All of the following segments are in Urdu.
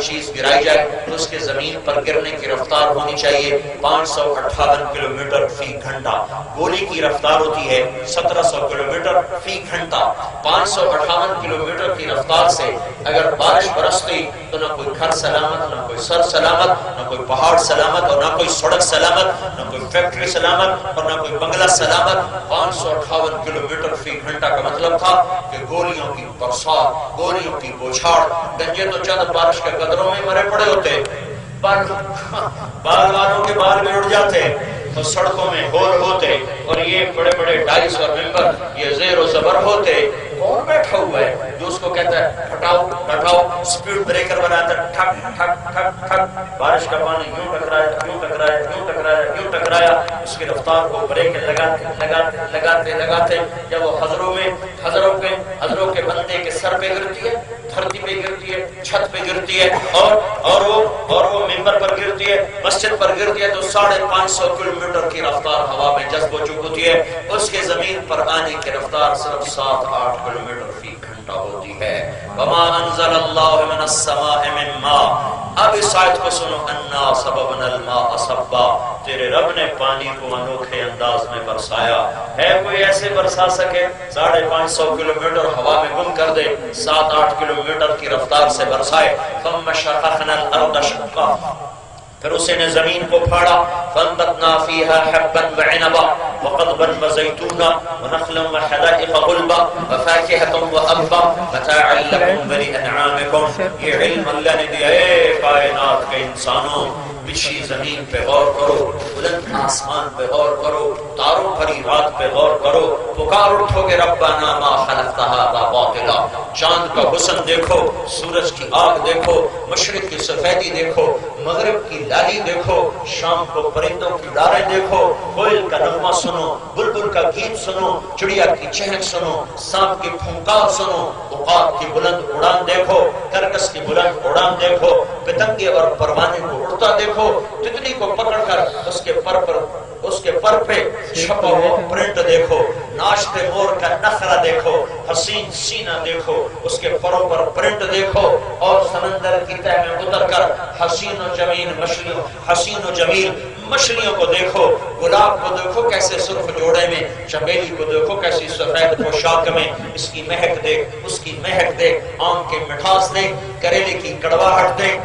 چیز گرائی جائے تو اس کے زمین پر گرنے کی رفتار ہونی چاہیے 558 کلومیٹر فی گھنٹہ. گولی کی رفتار ہوتی ہے 1700 کلومیٹر فی گھنٹہ. 558 کلومیٹر کی رفتار سے اگر بارش برستی تو نہ کوئی گھر سلامت، نہ کوئی سر سلامت، نہ کوئی پہاڑ سلامت، اور نہ کوئی سڑک سلامت، نہ کوئی فیکٹری سلامت، اور نہ کوئی بنگلہ سلامت. 558 کلومیٹر فی گھنٹہ کا مطلب تھا کہ گولیوں کی برسات، گولیوں کی بوچھاڑ. گنجے تو چند بارش کے قدروں میں مرے پڑے ہوتے، بال والوں کے بال بھی اڑ جاتے تو سڑکوں میں ہول ہوتے، اور یہ بڑے بڑے ڈائس اور ممبر یہ زیر و زبر ہوتے. کون بیٹھا ہوا ہے جو اس کو کہتا ہے ہٹاؤ ہٹاؤ، سپیڈ بریکر بناتا ہے، ٹھک ٹھک ٹھک ٹھک، بارش کا پانی یوں ٹکرایا یوں ٹکرایا یوں ٹکرایا یوں ٹکرایا، اس کی رفتار کو بریک لگاتے لگاتے لگاتے لگاتے جب وہ حضروں کے بندے کے سر پہ گرتی ہے، دھرتی پہ گرتی ہے، چھت پہ گرتی ہے، اور وہ ممبر پر گرتی ہے، مسجد پر گرتی ہے، تو 550 کلومیٹر کی رفتار ہوا میں جذب ہو چکی ہوتی ہے. اس کے زمین پر آنے کی رفتار صرف 7-8 کلومیٹر فی گھنٹہ ہوتی ہے. وما انزل اللہ من السماء من ماء. اب اس آیت کو سنو. انا سببنا الماء صبا. تیرے رب نے پانی کو انوکھے انداز میں برسایا. ہے کوئی ایسے برسا سکے 550 کلومیٹر ہوا میں گم کر دے، 7-8 کلومیٹر کی رفتار سے برسائے. ثم شققنا الارض شقا. پھر اسے نے زمین کو پھاڑا. فانبتنا فيها حبا وعنبا وقضبا وزيتونا ونخلا وحدائق غلبا وفاكهة وأبا متاعا لكم ولأنعامكم. یہ علم اللہ نے دیا ہے کائنات کے انسانوں. بچھی زمین پہ غور کرو، بلند آسمان پہ غور کرو، تاروں بھری رات پہ غور کرو. پکار اٹھو گے ربنا ما خلقت هذا باطلا. چاند کا حسن دیکھو، سورج کی آگ دیکھو، مشرق کی سفیدی دیکھو، مغرب کی لالی دیکھو، شام کو پرندوں کی ڈاریں دیکھو، کوئل کا نغمہ سنو، بلبل کا گیت سنو، چڑیا کی چہک سنو، سانپ کی پھونکار سنو، عقاب کی بلند اڑان دیکھو، کرکس کی بلند اڑان دیکھو، پتنگے اور پروانے کو اڑتا دیکھو، تتلی کو پکڑ کر اس کے پر پہ چھپا ہوا پرنٹ دیکھو، ناشتے مور کا نخرہ دیکھو، حسین سینہ دیکھو، اس کے پروں پر پرنٹ دیکھو، اور سمندر کی تہ میں اتر کر حسین و جمیل مچھلیوں کو دیکھو، گلاب کو دیکھو کیسے سرخ جوڑے میں، چمیلی کو دیکھو کیسی سفید پوشاک میں، اس کی مہک دیکھ، اس کی مہک دیکھ، آم کی مٹھاس دیکھ، کریلے کی کڑواہٹ دیکھ،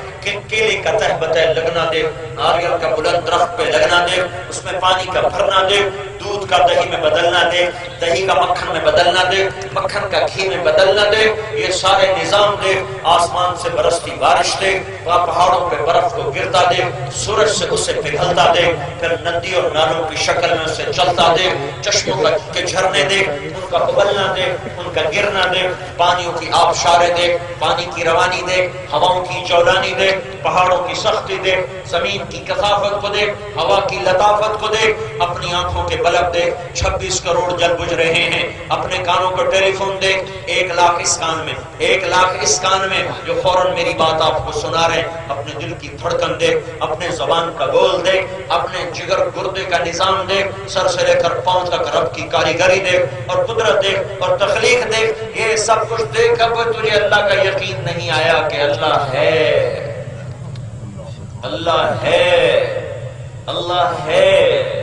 کیلے کا تہ بتہ لگنا دیکھ، ناریل کا بلند درخت پہ لگنا دیکھ، اس میں پانی کا بھرنا دیکھ، دودھ کا دہی میں بدلنا دیکھ، دہی کا مکھن میں بدلنا دیکھ، مکھن کا گھی میں بدلنا دیکھ. یہ سارے نظام دیکھ. آسمان سے برستی بارش دیکھ، پہاڑوں پہ برف کو گرتا دیکھ، سورج سے اسے پگھلتا دیکھ، پھر ندی اور نالوں کی شکل میں اسے چلتا دیکھ، چشموں کے جھرنے دیکھ، ان کا ابلنا دیکھ، ان کا گرنا دیکھ، پانیوں کی آبشاریں دیکھ، پانی کی روانی دیکھ، ہواؤں کی چولانی دیکھ، پہاڑوں کی سختی دیکھ، زمین کی کثافت کو دیکھ، ہوا کی لطافت کو دیکھ، اپنی آنکھوں کے بلب دیکھ. 26 کروڑ جل بجھ رہے ہیں. اپنے کانوں کو ٹیلی فون دیکھ، 1 لاکھ اس کان میں، 1 لاکھ اس کان میں جو فوراً میری بات آپ کو سنا رہے ہیں. اپنے دل کی دھڑکن دیکھ، اپنے زبان کا بول دیکھ، اپنے جگر گردے کا نظام دیکھ، سر سے لے کر پاؤں تک رب کی کاریگری دیکھ، اور قدرت دیکھ، اور تخلیق دیکھ. یہ سب کچھ دیکھ اب تجھے اللہ کا یقین نہیں آیا کہ اللہ ہے، اللہ ہے، اللہ ہے.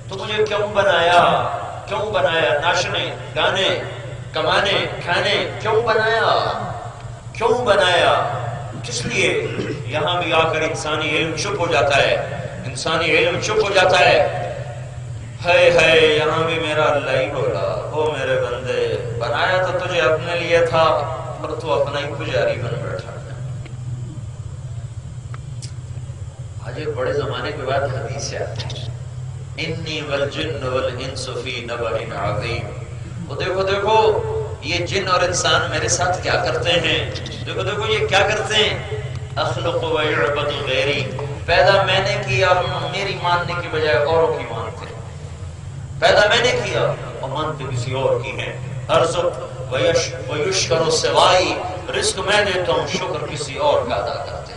تو مجھے کیوں بنایا، کیوں بنایا؟ ناچنے، گانے، کمانے، کھانے، کیوں بنایا، کیوں بنایا، کس لیے؟ یہاں بھی آ کر انسانی علم چپ ہو جاتا ہے، انسانی علم چپ ہو جاتا ہے. ہے یہاں بھی میرا اللہ ہی بولا، او میرے بندے بنایا تو تجھے اپنے لیے تھا، اور تو اپنا ہی پجاری بن بیٹھا. آج ایک بڑے زمانے کے بعد حدیث آتی ہے، انی والجن والانس فی نبأ عظیم. وہ دیکھو یہ جن اور انسان میرے ساتھ کیا کرتے ہیں. دیکھو یہ کیا کرتے ہیں. اخلق و یعبد غیری. پیدا میں نے کیا اور میری ماننے کی بجائے اوروں کی مانتے. پیدا میں نے کیا اور مانتے کسی اور کی ہیں. ارزق ویشکر سوائی. رزق میں دیتا ہوں، شکر کسی اور کا ادا کرتے ہیں.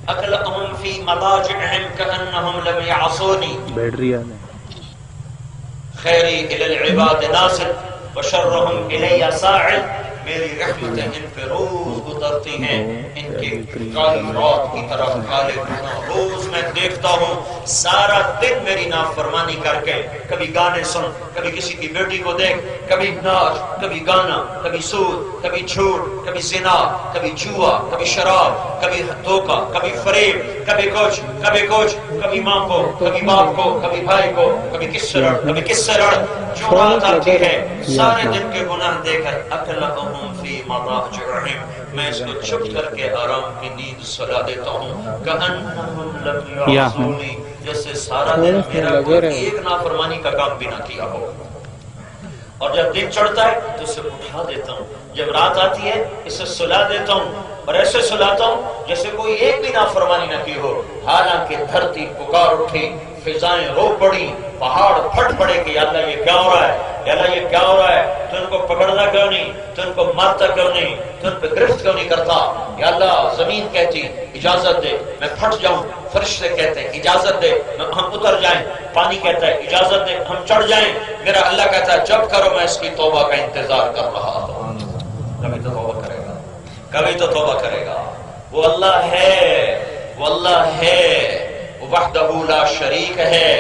اخلقهم فی مضاجعهم كأنهم لم يعصونی. خیری الی العباد ناصر وشرهم الی ساعد. میری رحمتیں ان پہ روز اترتی ہیں، ان کے کالی رات کی طرح کالے گناہ روز میں دیکھتا ہوں، سارا دن میری نافرمانی کر کے کبھی گانے سن، کبھی کسی کی بیٹی کو دیکھ، کبھی ناچ، کبھی گانا، کبھی سود، کبھی جھوٹ، کبھی زنا، کبھی جوا، کبھی شراب، کبھی دھوکہ، کبھی فریب، کبھی کچھ، کبھی ماں کو، کبھی باپ کو، کبھی بھائی کو، کبھی کس سے لڑ، کبھی کس سے لڑ، جو رات آتی ہے سارے دن کے گناہ دے کر اکلہم فی مضاجعہم، میں اس کو چھپ کر کے آرام کی نیند سلا دیتا ہوں، کأنہم لم یعصونی، جیسے سارا دن میرا کوئی ایک نافرمانی کا کام بھی نہ کیا ہو، اور جب دن چڑھتا ہے تو اسے اٹھا دیتا ہوں، جب رات آتی ہے اسے سلا دیتا ہوں، اور ایسے سلاتا ہوں جیسے کوئی ایک بھی نافرمانی نہ کی ہو، حالانکہ دھرتی پکار اٹھی، فضائیں رو پڑی، پہاڑ پھٹ پڑے کہ یا اللہ یہ کیا ہو رہا ہے، یا اللہ یہ کیا ہو رہا ہے، تو ان کو پکڑنا کیوں نہیں، تو ان کو مارتا کیوں نہیں، تو ان پہ گرفت کیوں نہیں کرتا، یا اللہ زمین کہتی اجازت دے میں پھٹ جاؤں، فرشتے کہتے ہیں اجازت دے ہم اتر جائیں، پانی کہتا ہے اجازت دے ہم چڑھ جائیں، میرا اللہ کہتا ہے جب کرو میں اس کی توبہ کا انتظار کر رہا ہوں، کبھی تو توبہ کرے گا، کبھی تو توبہ کرے گا، وہ اللہ ہے، وہ اللہ ہے، وہ وحدہ لا شریک ہے،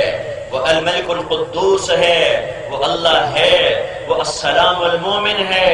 وہ الملک القدوس ہے، وہ اللہ ہے، وہ السلام المومن ہے،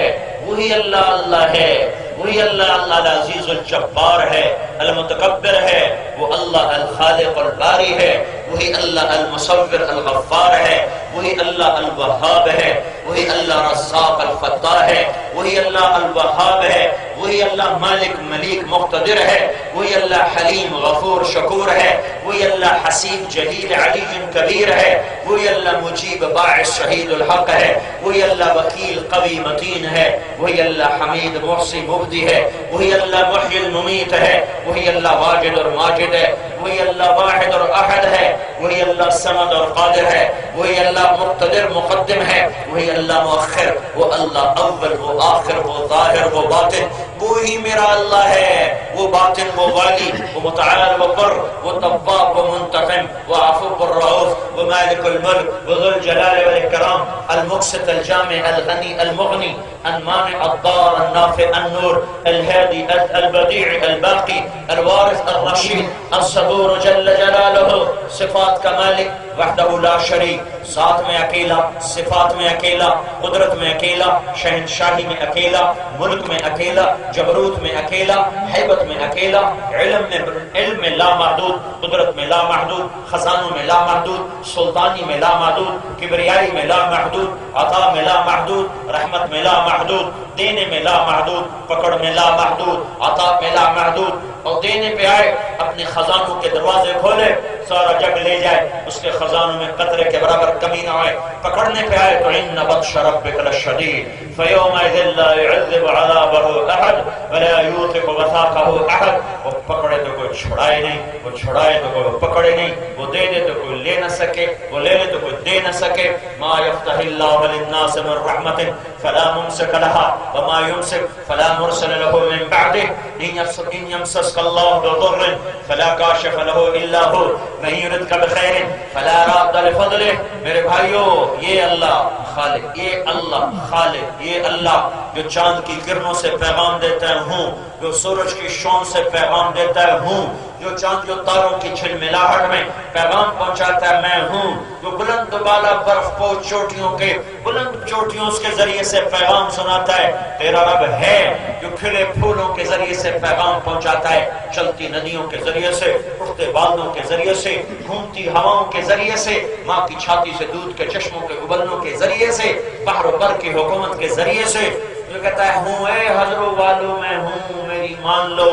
وہی اللہ اللہ ہے، وہی اللہ اللہ العزیز الجبار ہے، المتکبر ہے، وہ اللہ الخالق الباری ہے، وہی اللہ المصور الغفار ہے، وہی اللہ الوہاب ہے، وہی اللہ رزاق الفتاح ہے، وہی اللہ الوہاب ہے، وہی اللہ مالک ملیک مقتدر ہے، وہی اللہ حلیم غفور شکور ہے، وہی اللہ حسیب جلیل علی کبیر ہے، وہی اللہ مجیب باعث شہید الحق ہے، وہی اللہ وکیل قوی متین ہے، وہی اللہ حمید محصی مبدی ہے، وہی اللہ محی الممیت ہے، وہی اللہ واجد اور ماجد ہے، وہی اللہ واحد اور احد ہے، وہی اللہ صمد اور قادر ہے، وہی اللہ مقتدر مقدم ہے، وہی اللہ مؤخر، وہ اللہ اول، وہ آخر، وہ ظاہر، وہ باطن، وہی میرا اللہ ہے، وہ باطن، وہ والی، وہ متعال، وہ بر، وہ تواب، وہ منتقم، وہ عفو، وہ رؤوف، وہ مالک الملک، وہ ذو الجلال والاکرام، المقسط الجامع الغنی المغنی، المانع الضار النافع النور الهادي البديع الباقي الوارث الرشيد الصبور جل جلالہ، صفات کا مالک وحدہ لا شریک، ذات میں اکیلا، صفات میں اکیلا، قدرت میں اکیلا، شہنشاہی میں اکیلا، ملک میں اکیلا، جبروت میں اکیلا، حیبت میں اکیلا، علم میں لا محدود، قدرت میں لا محدود، خزانوں میں لا محدود، سلطانی میں لا محدود، کبریائی میں لا محدود، عطا میں لا محدود، رحمت میں لا محدود، دینے میں لا محدود، پکڑ میں لا محدود، عطا میں لا محدود، اور دینے پہ آئے اپنے خزانوں کے دروازے کھولے سارا جگ لے جائے، اس کے خزانوں میں قطرے کے برابر کمی نہ آئے، پکڑنے پہ آئے تو ان بطش ربک لشدید فیومئذ لا يعذب عذابہ احد ولا یوثق وثاقہ احد، وہ پکڑے تو کوئی چھڑائے نہیں، وہ چھڑائے تو کوئی پکڑے نہیں، وہ دے دے تو کوئی لے نہ سکے، وہ لے لے تو کوئی دے نہ سکے، ما یفتح اللہ للناس من رحمت فلا ممسک لها وما یمسک فلا مرسل له من بعده ان یمسسک اللہ بضر فلا کاشف له الا هو من یردک بخیر فلا راد لفضلہ۔ میرے بھائیو، یہ اللہ خالق، یہ اللہ خالق، یہ اللہ جو چاند کی کرنوں سے پیغام دیتا ہے ہوں، جو سورج کی شون سے پیغام دیتا ہے ہوں، جو چاند جو تاروں کی جھلملاہٹ میں پیغام پہنچاتا ہے میں ہوں، جو بلند بالا برف پوش چوٹیوں کے بلند چوٹیوں کے ذریعے سے پیغام سناتا ہے تیرا رب ہے، جو کھلے پھولوں کے ذریعے سے پیغام پہنچاتا ہے، چلتی ندیوں کے ذریعے سے، اٹھتے بادلوں کے ذریعے سے، گھومتی ہواؤں کے ذریعے سے، ماں کی چھاتی سے دودھ کے چشموں کے ابلنوں کے ذریعے سے، بحر و بر کی حکومت کے ذریعے سے، جو کہتا ہے ہوں اے حضرو والو میں ہوں، میری مان لو،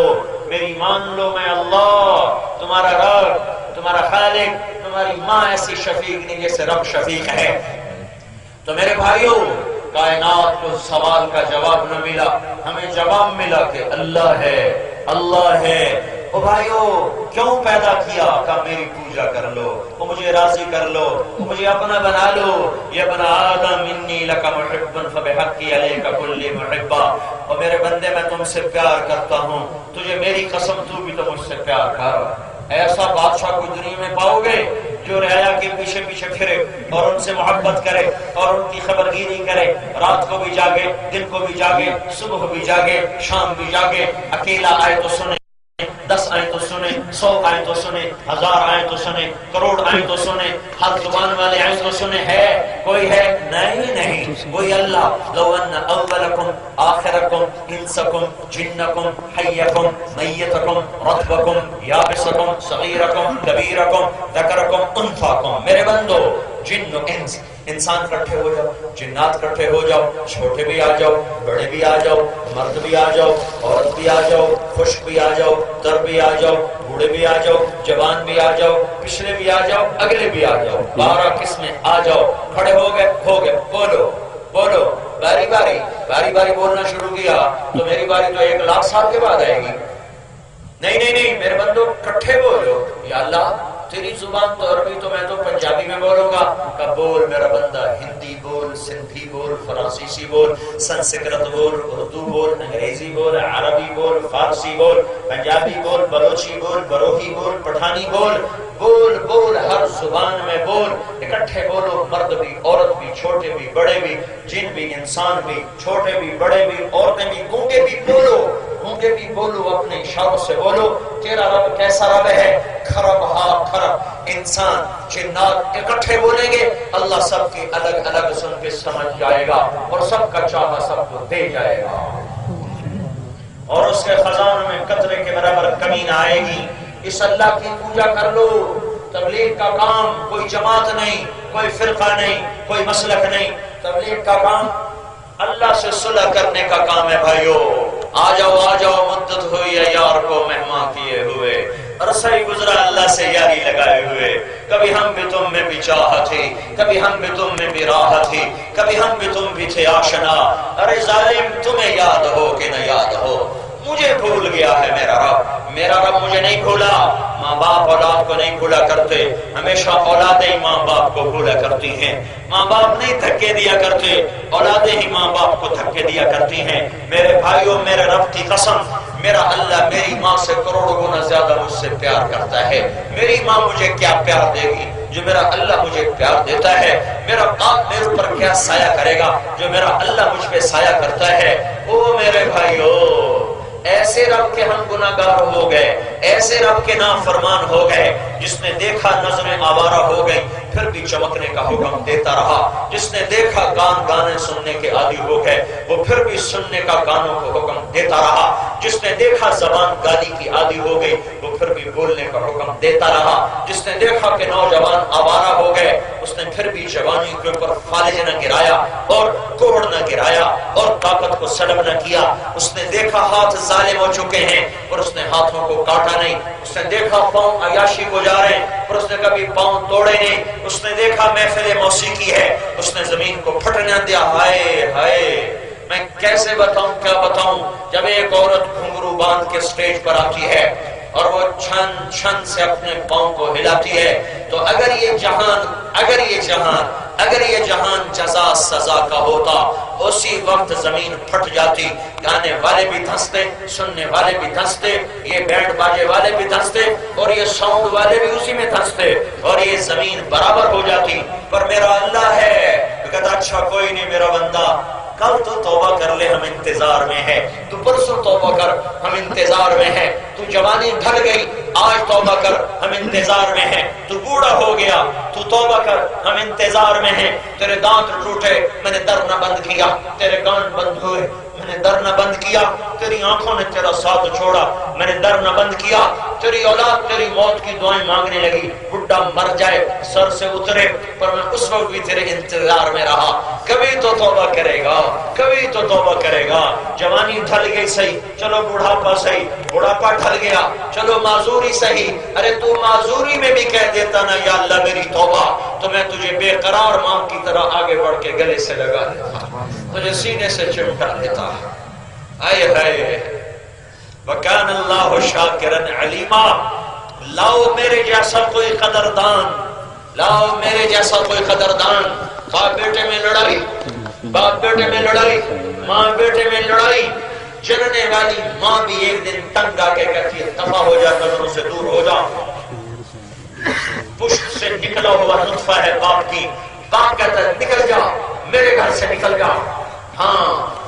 میری مان لو، میں اللہ تمہارا رب، تمہارا خالق، تمہاری ماں ایسی شفیق نہیں جیسے رب شفیق ہے۔ تو میرے بھائیوں، کائنات کو سوال کا جواب نہ ملا، ہمیں جواب ملا کہ اللہ ہے، اللہ ہے۔ او بھائیو، کیوں پیدا کیا؟ کہا میری پوجا کر لو، وہ مجھے راضی کر لو، وہ مجھے اپنا بنا لو، یا ابن آدم انی لک محب فبحقی علیک کل محبا، اور میرے بندے میں تم سے پیار کرتا ہوں، تجھے میری قسم تو بھی تو مجھ سے پیار کر۔ ایسا بادشاہ کوئی دنیا میں پاؤ گے جو رعایا کے پیچھے پیچھے پھرے اور ان سے محبت کرے اور ان کی خبرگیری کرے، رات کو بھی جاگے، دن کو بھی جاگے، صبح بھی جاگے، شام بھی جاگے، اکیلا آئے تو سنے، 10 آئیں تو سنے، 100 آئیں تو سنے، 1000 آئیں تو سنے، کروڑ آئیں تو سنے، ہر زبان والے آئیں تو سنے۔ ہے کوئی ہے؟ نہیں، وہی اللہ۔ لو ان اولکم آخرکم انسکم جنکم حیکم میتکم رطبکم یابسکم صغیرکم کبیرکم ذکرکم انثاکم، میرے بندو جن و انس، انسان کٹھے ہو جاؤ، جنات کٹھے ہو جاؤ، چھوٹے بھی آ جاؤ، بڑے بھی آ جاؤ، مرد بھی آ جاؤ، عورت بھی آ جاؤ، خشک بھی آ جاؤ، تر بھی آ جاؤ، بوڑھے بھی آ جاؤ، جوان بھی آ جاؤ، پچھلے بھی آ جاؤ، اگلے بھی آ جاؤ، 12 قسمیں آ جاؤ، کھڑے ہو گئے، بولو بولو، باری باری بولنا شروع کیا تو میری باری تو 1,00,000 سال کے بعد آئے گی۔ نہیں میرے بندو کٹھے بولو، یا اللہ تیری زبان تو عربی، تو میں تو پنجابی میں بولوں گا، کہ بول میرا بندہ، ہندی بول، سندھی بول، فرانسیسی بول، سنسکرت بول، اردو بول، انگریزی بول، عربی بول، فارسی بول، پنجابی بول، بلوچی بول، بروہی بول، پٹھانی بول، بول ہر زبان میں بول، اکٹھے بولو، مرد بھی، عورت بھی، چھوٹے بھی، بڑے بھی، جن بھی، انسان بھی، چھوٹے بھی، بڑے بھی، عورتیں بھی، گونگے بھی بولو، اپنے اشاروں سے بولو۔ تیرا رب کیسا رب ہے؟ کھرب انسان جنات اکٹھے بولیں گے، اللہ سب کی الگ الگ سن کے سمجھ جائے گا اور سب کا چاہا سب کو دے جائے گا، اور اس کے خزانوں میں قطرے کے برابر کمی نہ آئے گی۔ اس اللہ کی پوجا کر لو۔ تبلیغ کا کام کوئی جماعت نہیں، کوئی فرقہ نہیں، کوئی مسلک نہیں، تبلیغ کا کام اللہ سے صلح کرنے کا کام ہے۔ بھائیو آ جاؤ، مدت ہوئی ہے یار کو مہمان کیے ہوئے، عرصہ ہی گزرا اللہ سے یاری لگائے ہوئے، کبھی ہم بھی تم میں بھی چاہت تھی، کبھی ہم بھی تم میں بھی راحت تھی، کبھی ہم بھی تم بھی تھے آشنا۔ ارے ظالم تمہیں یاد ہو کہ نہ یاد ہو، مجھے بھول گیا ہے میرا رب مجھے نہیں بھولا۔ ماں باپ اولاد کو نہیں بھولا کرتے، ہمیشہ اولادیں ماں باپ کو بھولا کرتی ہیں۔ ماں باپ نہیں دھکے دیا کرتے، اولادیں ہی ماں باپ کو دھکے دیا کرتی ہیں۔ میرے بھائیوں، میرے رب کی قسم، میرا اللہ میری ماں سے کروڑوں گنا زیادہ مجھ سے پیار کرتا ہے۔ میری ماں مجھے کیا پیار دے گی جو میرا اللہ مجھے پیار دیتا ہے؟ میرا باپ میرے اوپر کیا سایہ کرے گا جو میرا اللہ مجھ پہ سایہ کرتا ہے؟ او میرے بھائیوں، ایسے رب کے ہم گناہگار ہو گئے، ایسے رب کے نافرمان ہو گئے، جس نے دیکھا نظریں آوارہ ہو گئی پھر بھی چمکنے کا حکم دیتا رہا، جس نے دیکھا گانے سننے کے عادی ہو گئے وہ پھر بھی سننے کا گانوں کو حکم دیتا رہا، جس نے دیکھا زبان گالی کی عادی ہو گئی وہ پھر بھی بولنے کا حکم دیتا رہا، جس نے دیکھا کہ نوجوان آوارہ ہو گئے اس نے پھر بھی جوانی کے اوپر فالج نہ گرایا اور کوڑ نہ گرایا اور طاقت کو سلب نہ کیا، اس نے دیکھا ہاتھ ظالم ہو چکے ہیں اور اس نے ہاتھوں کو کاٹا نہیں، اس نے دیکھا پاؤں عیاشی کو جا رہے ہیں اور اس نے کبھی پاؤں توڑے نہیں، اس نے دیکھا محفل موسیقی ہے اس نے زمین کو پھٹنے دیا۔ ہائے میں کیسے بتاؤں، کیا بتاؤں؟ جب ایک عورت گھنگرو باندھ کے سٹیج پر آتی ہے اور وہ چھن سے اپنے پاؤں کو ہلاتی ہے تو اگر یہ جہان جزا سزا کا ہوتا اسی وقت زمین پھٹ جاتی، گانے والے بھی دھنستے، سننے والے بھی دھنستے، یہ بینڈ باجے والے بھی دھنستے اور یہ ساؤنڈ والے بھی اسی میں دھنستے اور یہ زمین برابر ہو جاتی۔ پر میرا اللہ ہے کہتا اچھا کوئی نہیں میرا بندہ، کل تو توبہ کر لے ہم انتظار میں ہے، تو پرسوں توبہ کر ہم انتظار میں ہے، تو جوانی ڈھل گئی آج توبہ کر ہم انتظار میں ہے، تو بوڑھا ہو گیا تو توبہ کر ہم انتظار میں ہے، تیرے دانت ٹوٹے میں نے در نہ بند کیا، تیرے کان بند ہوئے میں نے در نہ بند کیا، تیری آنکھوں نے تیرا ساتھ چھوڑا میں نے در نہ بند کیا، تیری اولاد تیری موت کی دعائیں مانگنے لگی، بڈھا مر جائے سر سے اترے، پر میں اس وقت بھی تیرے انتظار میں رہا، کبھی تو توبہ کرے گا، کبھی تو توبہ کرے گا۔ جوانی ڈھل گئی صحیح، چلو بڑھاپا صحیح، بڑھاپا ڈھل گیا چلو معذوری صحیح، ارے تو معذوری میں بھی کہہ دیتا نا یا اللہ میری توبہ، تو میں تجھے بے قرار ماں کی طرح آگے بڑھ کے گلے سے لگا لیتا، تجھے سینے سے چمٹا لیتا۔ آئے ہائے وَكَانَ اللَّهُ شَاكِرًا عَلِيمًا۔ لاؤ میرے جیسا کوئی قدردان، لاؤ میرے جیسا کوئی قدردان۔ باپ بیٹے میں لڑائی، باپ بیٹے میں لڑائی، ماں بیٹے میں لڑائی، جننے والی ماں بھی ایک دن تنگ آ کے کہتی ہے دفع ہو جا، نظروں سے دور ہو جا، پشت سے نکل نکلا ہوا نطفہ ہے باپ کی، باپ کہتا ہے نکل جا میرے گھر سے نکل جا۔ ہاں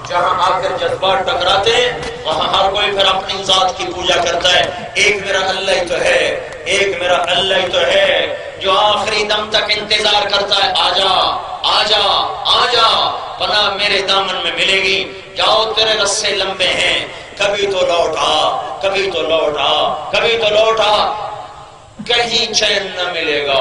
جہاں آ کر جذبات ٹکراتے ہیں وہاں ہر کوئی پھر اپنی ذات کی پوجا کرتا ہے۔ ایک میرا اللہ ہی تو ہے، ایک میرا اللہ ہی تو ہے جو آخری دم تک انتظار کرتا ہے، آجا آجا آجا، پناہ میرے دامن میں ملے گی، جاؤ تیرے رسے لمبے ہیں، کبھی تو لوٹ آ، کبھی تو لوٹ آ، کبھی تو لوٹ آ۔ کہیں چین نہ ملے گا،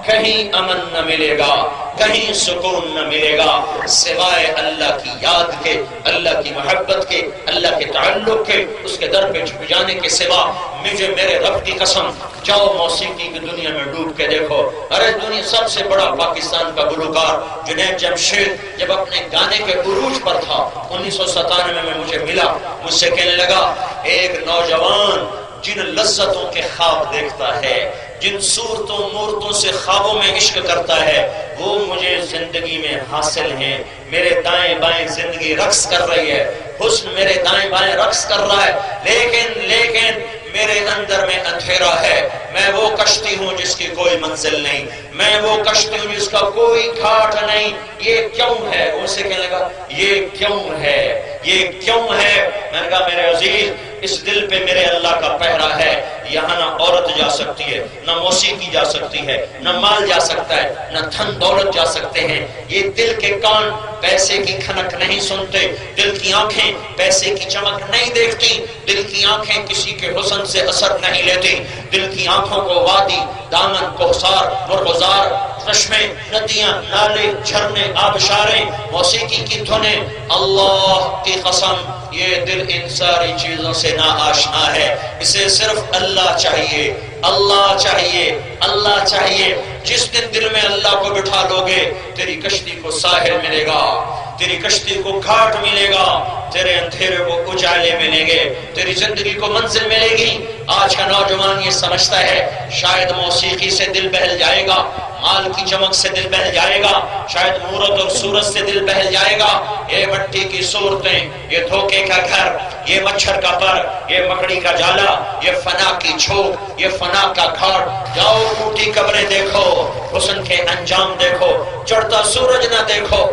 کہیں امن نہ ملے گا، کہیں سکون نہ ملے گا سوائے اللہ کی یاد کے، اللہ کی محبت کے، اللہ کے تعلق کے، اس کے در پہ جھک جانے کے سوا مجھے میرے رب کی قسم، جاؤ موسیقی کی دنیا میں ڈوب کے دیکھو۔ ارے دنیا سب سے بڑا پاکستان کا گلوکار جنید جمشید جب اپنے گانے کے عروج پر تھا 1997 میں مجھے ملا، مجھ سے کہنے لگا ایک نوجوان جن لذتوں کے خواب دیکھتا ہے، جن صورتوں مورتوں سے خوابوں میں عشق کرتا ہے، وہ مجھے زندگی میں حاصل ہیں۔ میرے دائیں بائیں زندگی رقص کر رہی ہے، حسن میرے دائیں بائیں رقص کر رہا ہے، لیکن میرے اندر میں اندھیرا ہے۔ میں وہ کشتی ہوں جس کی کوئی منزل نہیں، میں وہ کشتی ہوں جس کا کوئی گھاٹ نہیں۔ یہ کیوں ہے؟ اسے کہنے لگا یہ کیوں ہے، یہ کیوں ہے؟ میں نے کہا میرے عزیز اس دل پہ میرے اللہ کا پہرا ہے، یہاں نہ عورت جا سکتی ہے، نہ موسیقی جا سکتی ہے، نہ مال جا سکتا ہے، نہ دھن دولت جا سکتے ہیں۔ یہ دل کے کان پیسے کی کھنک نہیں سنتے، دل کی آنکھیں پیسے کی چمک نہیں دیکھتی، دل کی آنکھیں کسی کے حسن سے اثر نہیں لیتی، دل کی آنکھوں کو وادی، دامن، کوثر، مرغزار، چشمے، ندیاں، نالے، جھرنے، آبشاریں، موسیقی کی دھنیں، اللہ کی قسم یہ دل ان ساری چیزوں سے نا آشنا ہے۔ اسے صرف اللہ چاہیے، اللہ چاہیے، اللہ چاہیے۔ جس دن دل میں اللہ کو بٹھا لو گے تیری کشتی کو ساحل ملے گا، تیری کشتی کو گھاٹ ملے گا، تیرے اندھیرے کو اجالے ملیں گے، تیری زندگی کو منزل ملے گی۔ آج کا نوجوان یہ سمجھتا ہے شاید موسیقی سے دل بہل جائے گا، مال کی چمک سے دل بہل جائے گا، شاید مورت اور صورت سے دل بہل جائے گا۔ یہ مٹی کی صورتیں، یہ دھوکے کا گھر، یہ مچھر کا پر، یہ مکڑی کا جالا، یہ فنا کی جھوک، یہ فنا کا گھاٹ۔ جاؤ ٹوٹی قبریں دیکھو، حسن کے انجام دیکھو، چڑھتا سورج نہ دیکھو،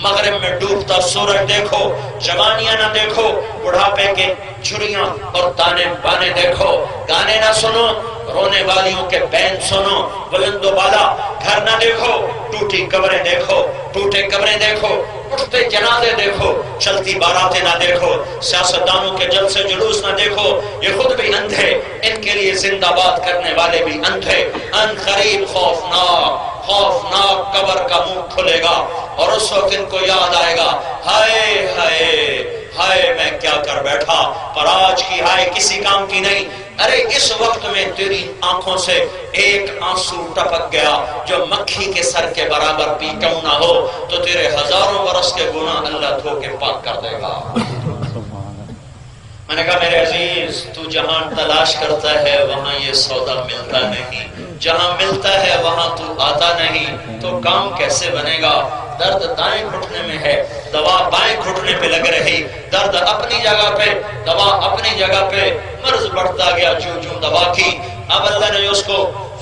مغرب میں ڈوبتا سورج دیکھو، جوانیاں نہ دیکھو، بڑھاپے کے چھریاں اور تانے بانے دیکھو، گانے نہ سنو، رونے والیوں کے بین سنو، بلند و بالا گھر نہ دیکھو، ٹوٹی قبریں دیکھو، ٹوٹے قبریں دیکھو، اٹھتے جنازے دیکھو، چلتی باراتیں نہ دیکھو، سیاستدانوں کے جلسے جلوس نہ دیکھو، یہ خود بھی اندھے، ان کے لیے زندہ باد کرنے والے بھی اندھے۔ ان قریب خوفناک خوفناک قبر کا منہ کھلے گا اور اس وقت ان کو یاد آئے گا ہائے ہائے ہائے میں کیا کر بیٹھا، پر آج کی ہائے کسی کام کی نہیں۔ ارے اس وقت میں تیری آنکھوں سے ایک آنسو ٹپک گیا جو مکھی کے سر کے برابر بھی کیوں نہ ہو تو تیرے ہزاروں برس کے گناہ اللہ دھو کے پاک کر دے گا۔ میں نے کہا میرے عزیز تو جہاں تلاش کرتا ہے وہاں یہ سودا ملتا نہیں، جہاں ملتا ہے وہاں تو آتا نہیں، تو کام کیسے بنے گا؟ درد دائیں گھٹنے میں ہے، دوا بائیں گھٹنے پہ لگ رہی، درد اپنی جگہ پہ، دوا اپنی جگہ پہ، مرض بڑھتا گیا چوں چوں دوا کی۔ اب اللہ نے اس کو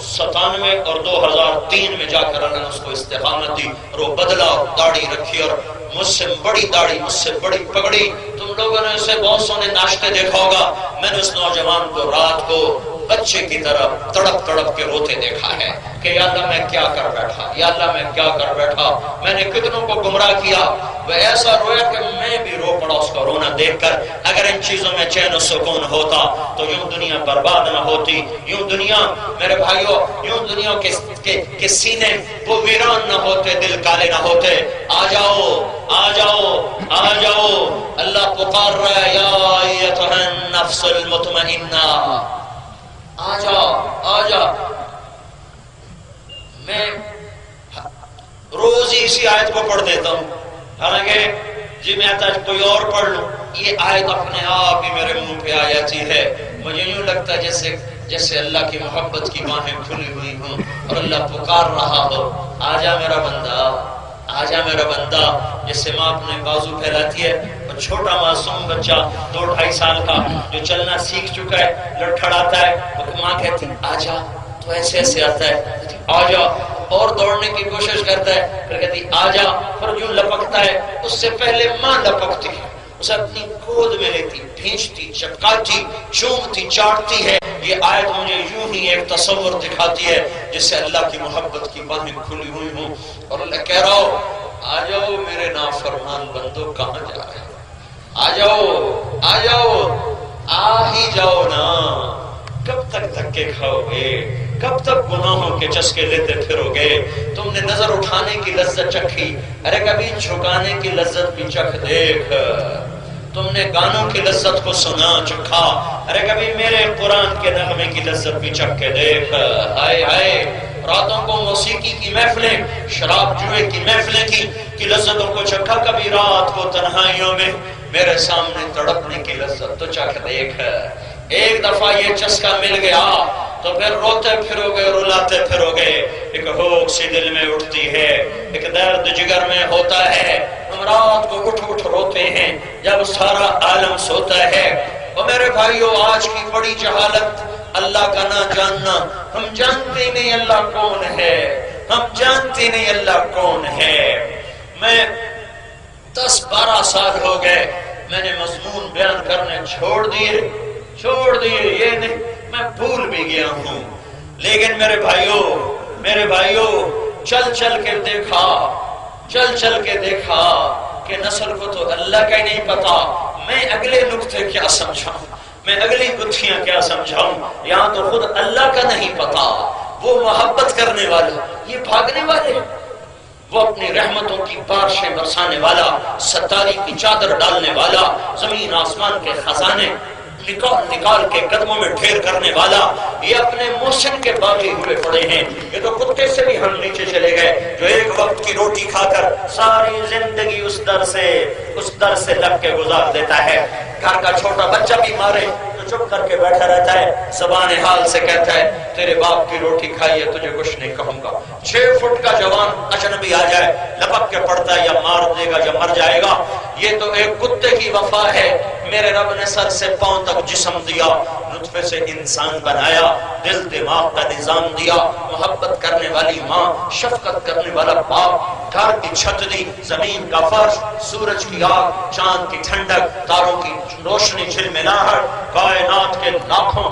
97 اور 2003 میں جا کر اللہ نے اس کو استقامت دی اور وہ بدلا اور داڑھی رکھی اور مجھ سے بڑی داڑھی، مجھ سے بڑی پگڑی۔ تم لوگوں نے اسے بہت سونے ناشتے دیکھا ہوگا، میں نے اس نوجوان کو رات کو بچے کی طرح تڑپ تڑپ کے روتے دیکھا ہے کہ یا اللہ میں کیا کر بیٹھا، یا اللہ میں کیا کر بیٹھا، میں نے کتنوں کو گمراہ کیا۔ وہ ایسا رویا کہ میں بھی رو پڑا اس کا رونا دیکھ کر۔ اگر ان چیزوں میں چین و سکون ہوتا تو یوں دنیا برباد نہ ہوتی، یوں دنیا میرے بھائیوں، یوں دنیا کے سینے وہ ویران نہ ہوتے، دل کالے نہ ہوتے۔ آ جاؤ آ جاؤ آ جاؤ، اللہ پکار رہا ہے یا ایتھا النفس المطمئنہ، آ جا آ جا۔ میں روز ہی اسی آیت کو پڑھ دیتا ہوں، حالانکہ جی میں آتا کوئی اور پڑھ لوں، یہ آیت اپنے آپ ہی میرے منہ پہ آ جاتی ہے۔ مجھے یوں لگتا ہے جیسے اللہ کی محبت کی باہیں کھلی ہوئی ہوں اور اللہ پکار رہا ہو، آجا میرا بندہ، آجا میرا بندہ۔ جیسے ماں اپنے بازو پھیلاتی ہے اور چھوٹا معصوم بچہ 2-2.5 سال کا جو چلنا سیکھ چکا ہے لڑکھڑاتا ہے، ماں کہتی آجا، تو ایسے ایسے آتا ہے، آ جا، اور دوڑنے کی کوشش کرتا ہے، پھر کہتی آ جا، پھر جو لپکتا ہے اس سے پہلے ماں لپکتی ہے، اسے اپنی گود میں لیتی، بھینچتی، چپکاتی، چومتی، چاٹتی ہے۔ یہ آیت مجھے یوں ہی ایک تصور دکھاتی ہے جس سے اللہ کی محبت کی باہیں کھلی ہوئی ہوں، اور اللہ کہہ رہا ہو آ جاؤ میرے نافرمان بندو، کہاں جا رہے ہیں؟ آ جاؤ، آ جاؤ، آ ہی جاؤ نا۔ کب تک دھکے کھاؤ گے؟ کب تک گناہوں کے چسکے لیتے پھرو گے؟ تم نے نظر اٹھانے کی لذت چکھی، ارے کبھی جھکانے کی لذت بھی چکھ دیکھ۔ تم نے گانوں کی لذت کو سنا چکھا، ارے کبھی میرے قرآن کے نغمے کی لذت بھی چکھ کے دیکھ۔ ہائے ہائے، راتوں کو موسیقی کی محفلیں، شراب جوئے کی محفلیں کی لذتوں کو چکھا، کبھی رات کو تنہائیوں میں میرے سامنے تڑپنے کی لذت تو چکھ دیکھ۔ ایک دفعہ یہ چسکا مل گیا تو پھر روتے پھرو گے، رلاتے پھرو گے۔ ایک ہوک سی دل میں اٹھتی ہے، ایک درد جگر میں ہوتا ہے، ہم رات کو اٹھ اٹھ روتے ہیں جب سارا عالم سوتا ہے۔ اور میرے بھائیو، آج کی بڑی جہالت اللہ کا نہ جاننا، ہم جانتے نہیں اللہ کون ہے، ہم جانتے نہیں اللہ کون ہے۔ میں 10-12 سال ہو گئے، میں نے مضمون بیان کرنے چھوڑ دیے، یہ نہیں، میں بھول بھی گیا ہوں، لیکن میرے بھائیو چل چل کے دیکھا کہ نسل کو تو اللہ کا ہی نہیں پتا، میں اگلے نقطے کیا سمجھاؤں، میں اگلی گتھیاں کیا سمجھاؤں، یہاں تو خود اللہ کا نہیں پتا۔ وہ محبت کرنے والے، یہ بھاگنے والے، وہ اپنی رحمتوں کی بارشیں برسانے والا، ستاری کی چادر ڈالنے والا، زمین آسمان کے خزانے نکال کے قدموں میں ڈھیر کرنے والا، یہ اپنے محسن کے باغی ہوئے پڑے ہیں۔ یہ تو کتے سے بھی ہم نیچے چلے گئے، جو ایک وقت کی روٹی کھا کر ساری زندگی اس در سے لگ کے گزار دیتا ہے۔ گھر کا چھوٹا بچہ بھی مارے تو چپ کر کے بیٹھا رہتا ہے، زبان حال سے کہتا ہے تیرے باپ کی روٹی کھائی ہے، تجھے کچھ نہیں کہوں گا۔ 6 فٹ کا جوان اجنبی آ جائے، لپک کے پڑتا ہے، یا مار دے گا یا مر جائے گا۔ یہ تو ایک کتے کی وفا ہے۔ میرے رب نے سر سے پاؤں تک جسم دیا، نطفے سے انسان بنایا، دل دماغ کا نظام دیا، محبت کرنے والی ماں، شفقت کرنے والا باپ، گھر کی چھت دی، زمین کا فرش، سورج کی آگ، چاند کی ٹھنڈک، تاروں کی روشنی، جھلملاہٹ، کائنات کے لاکھوں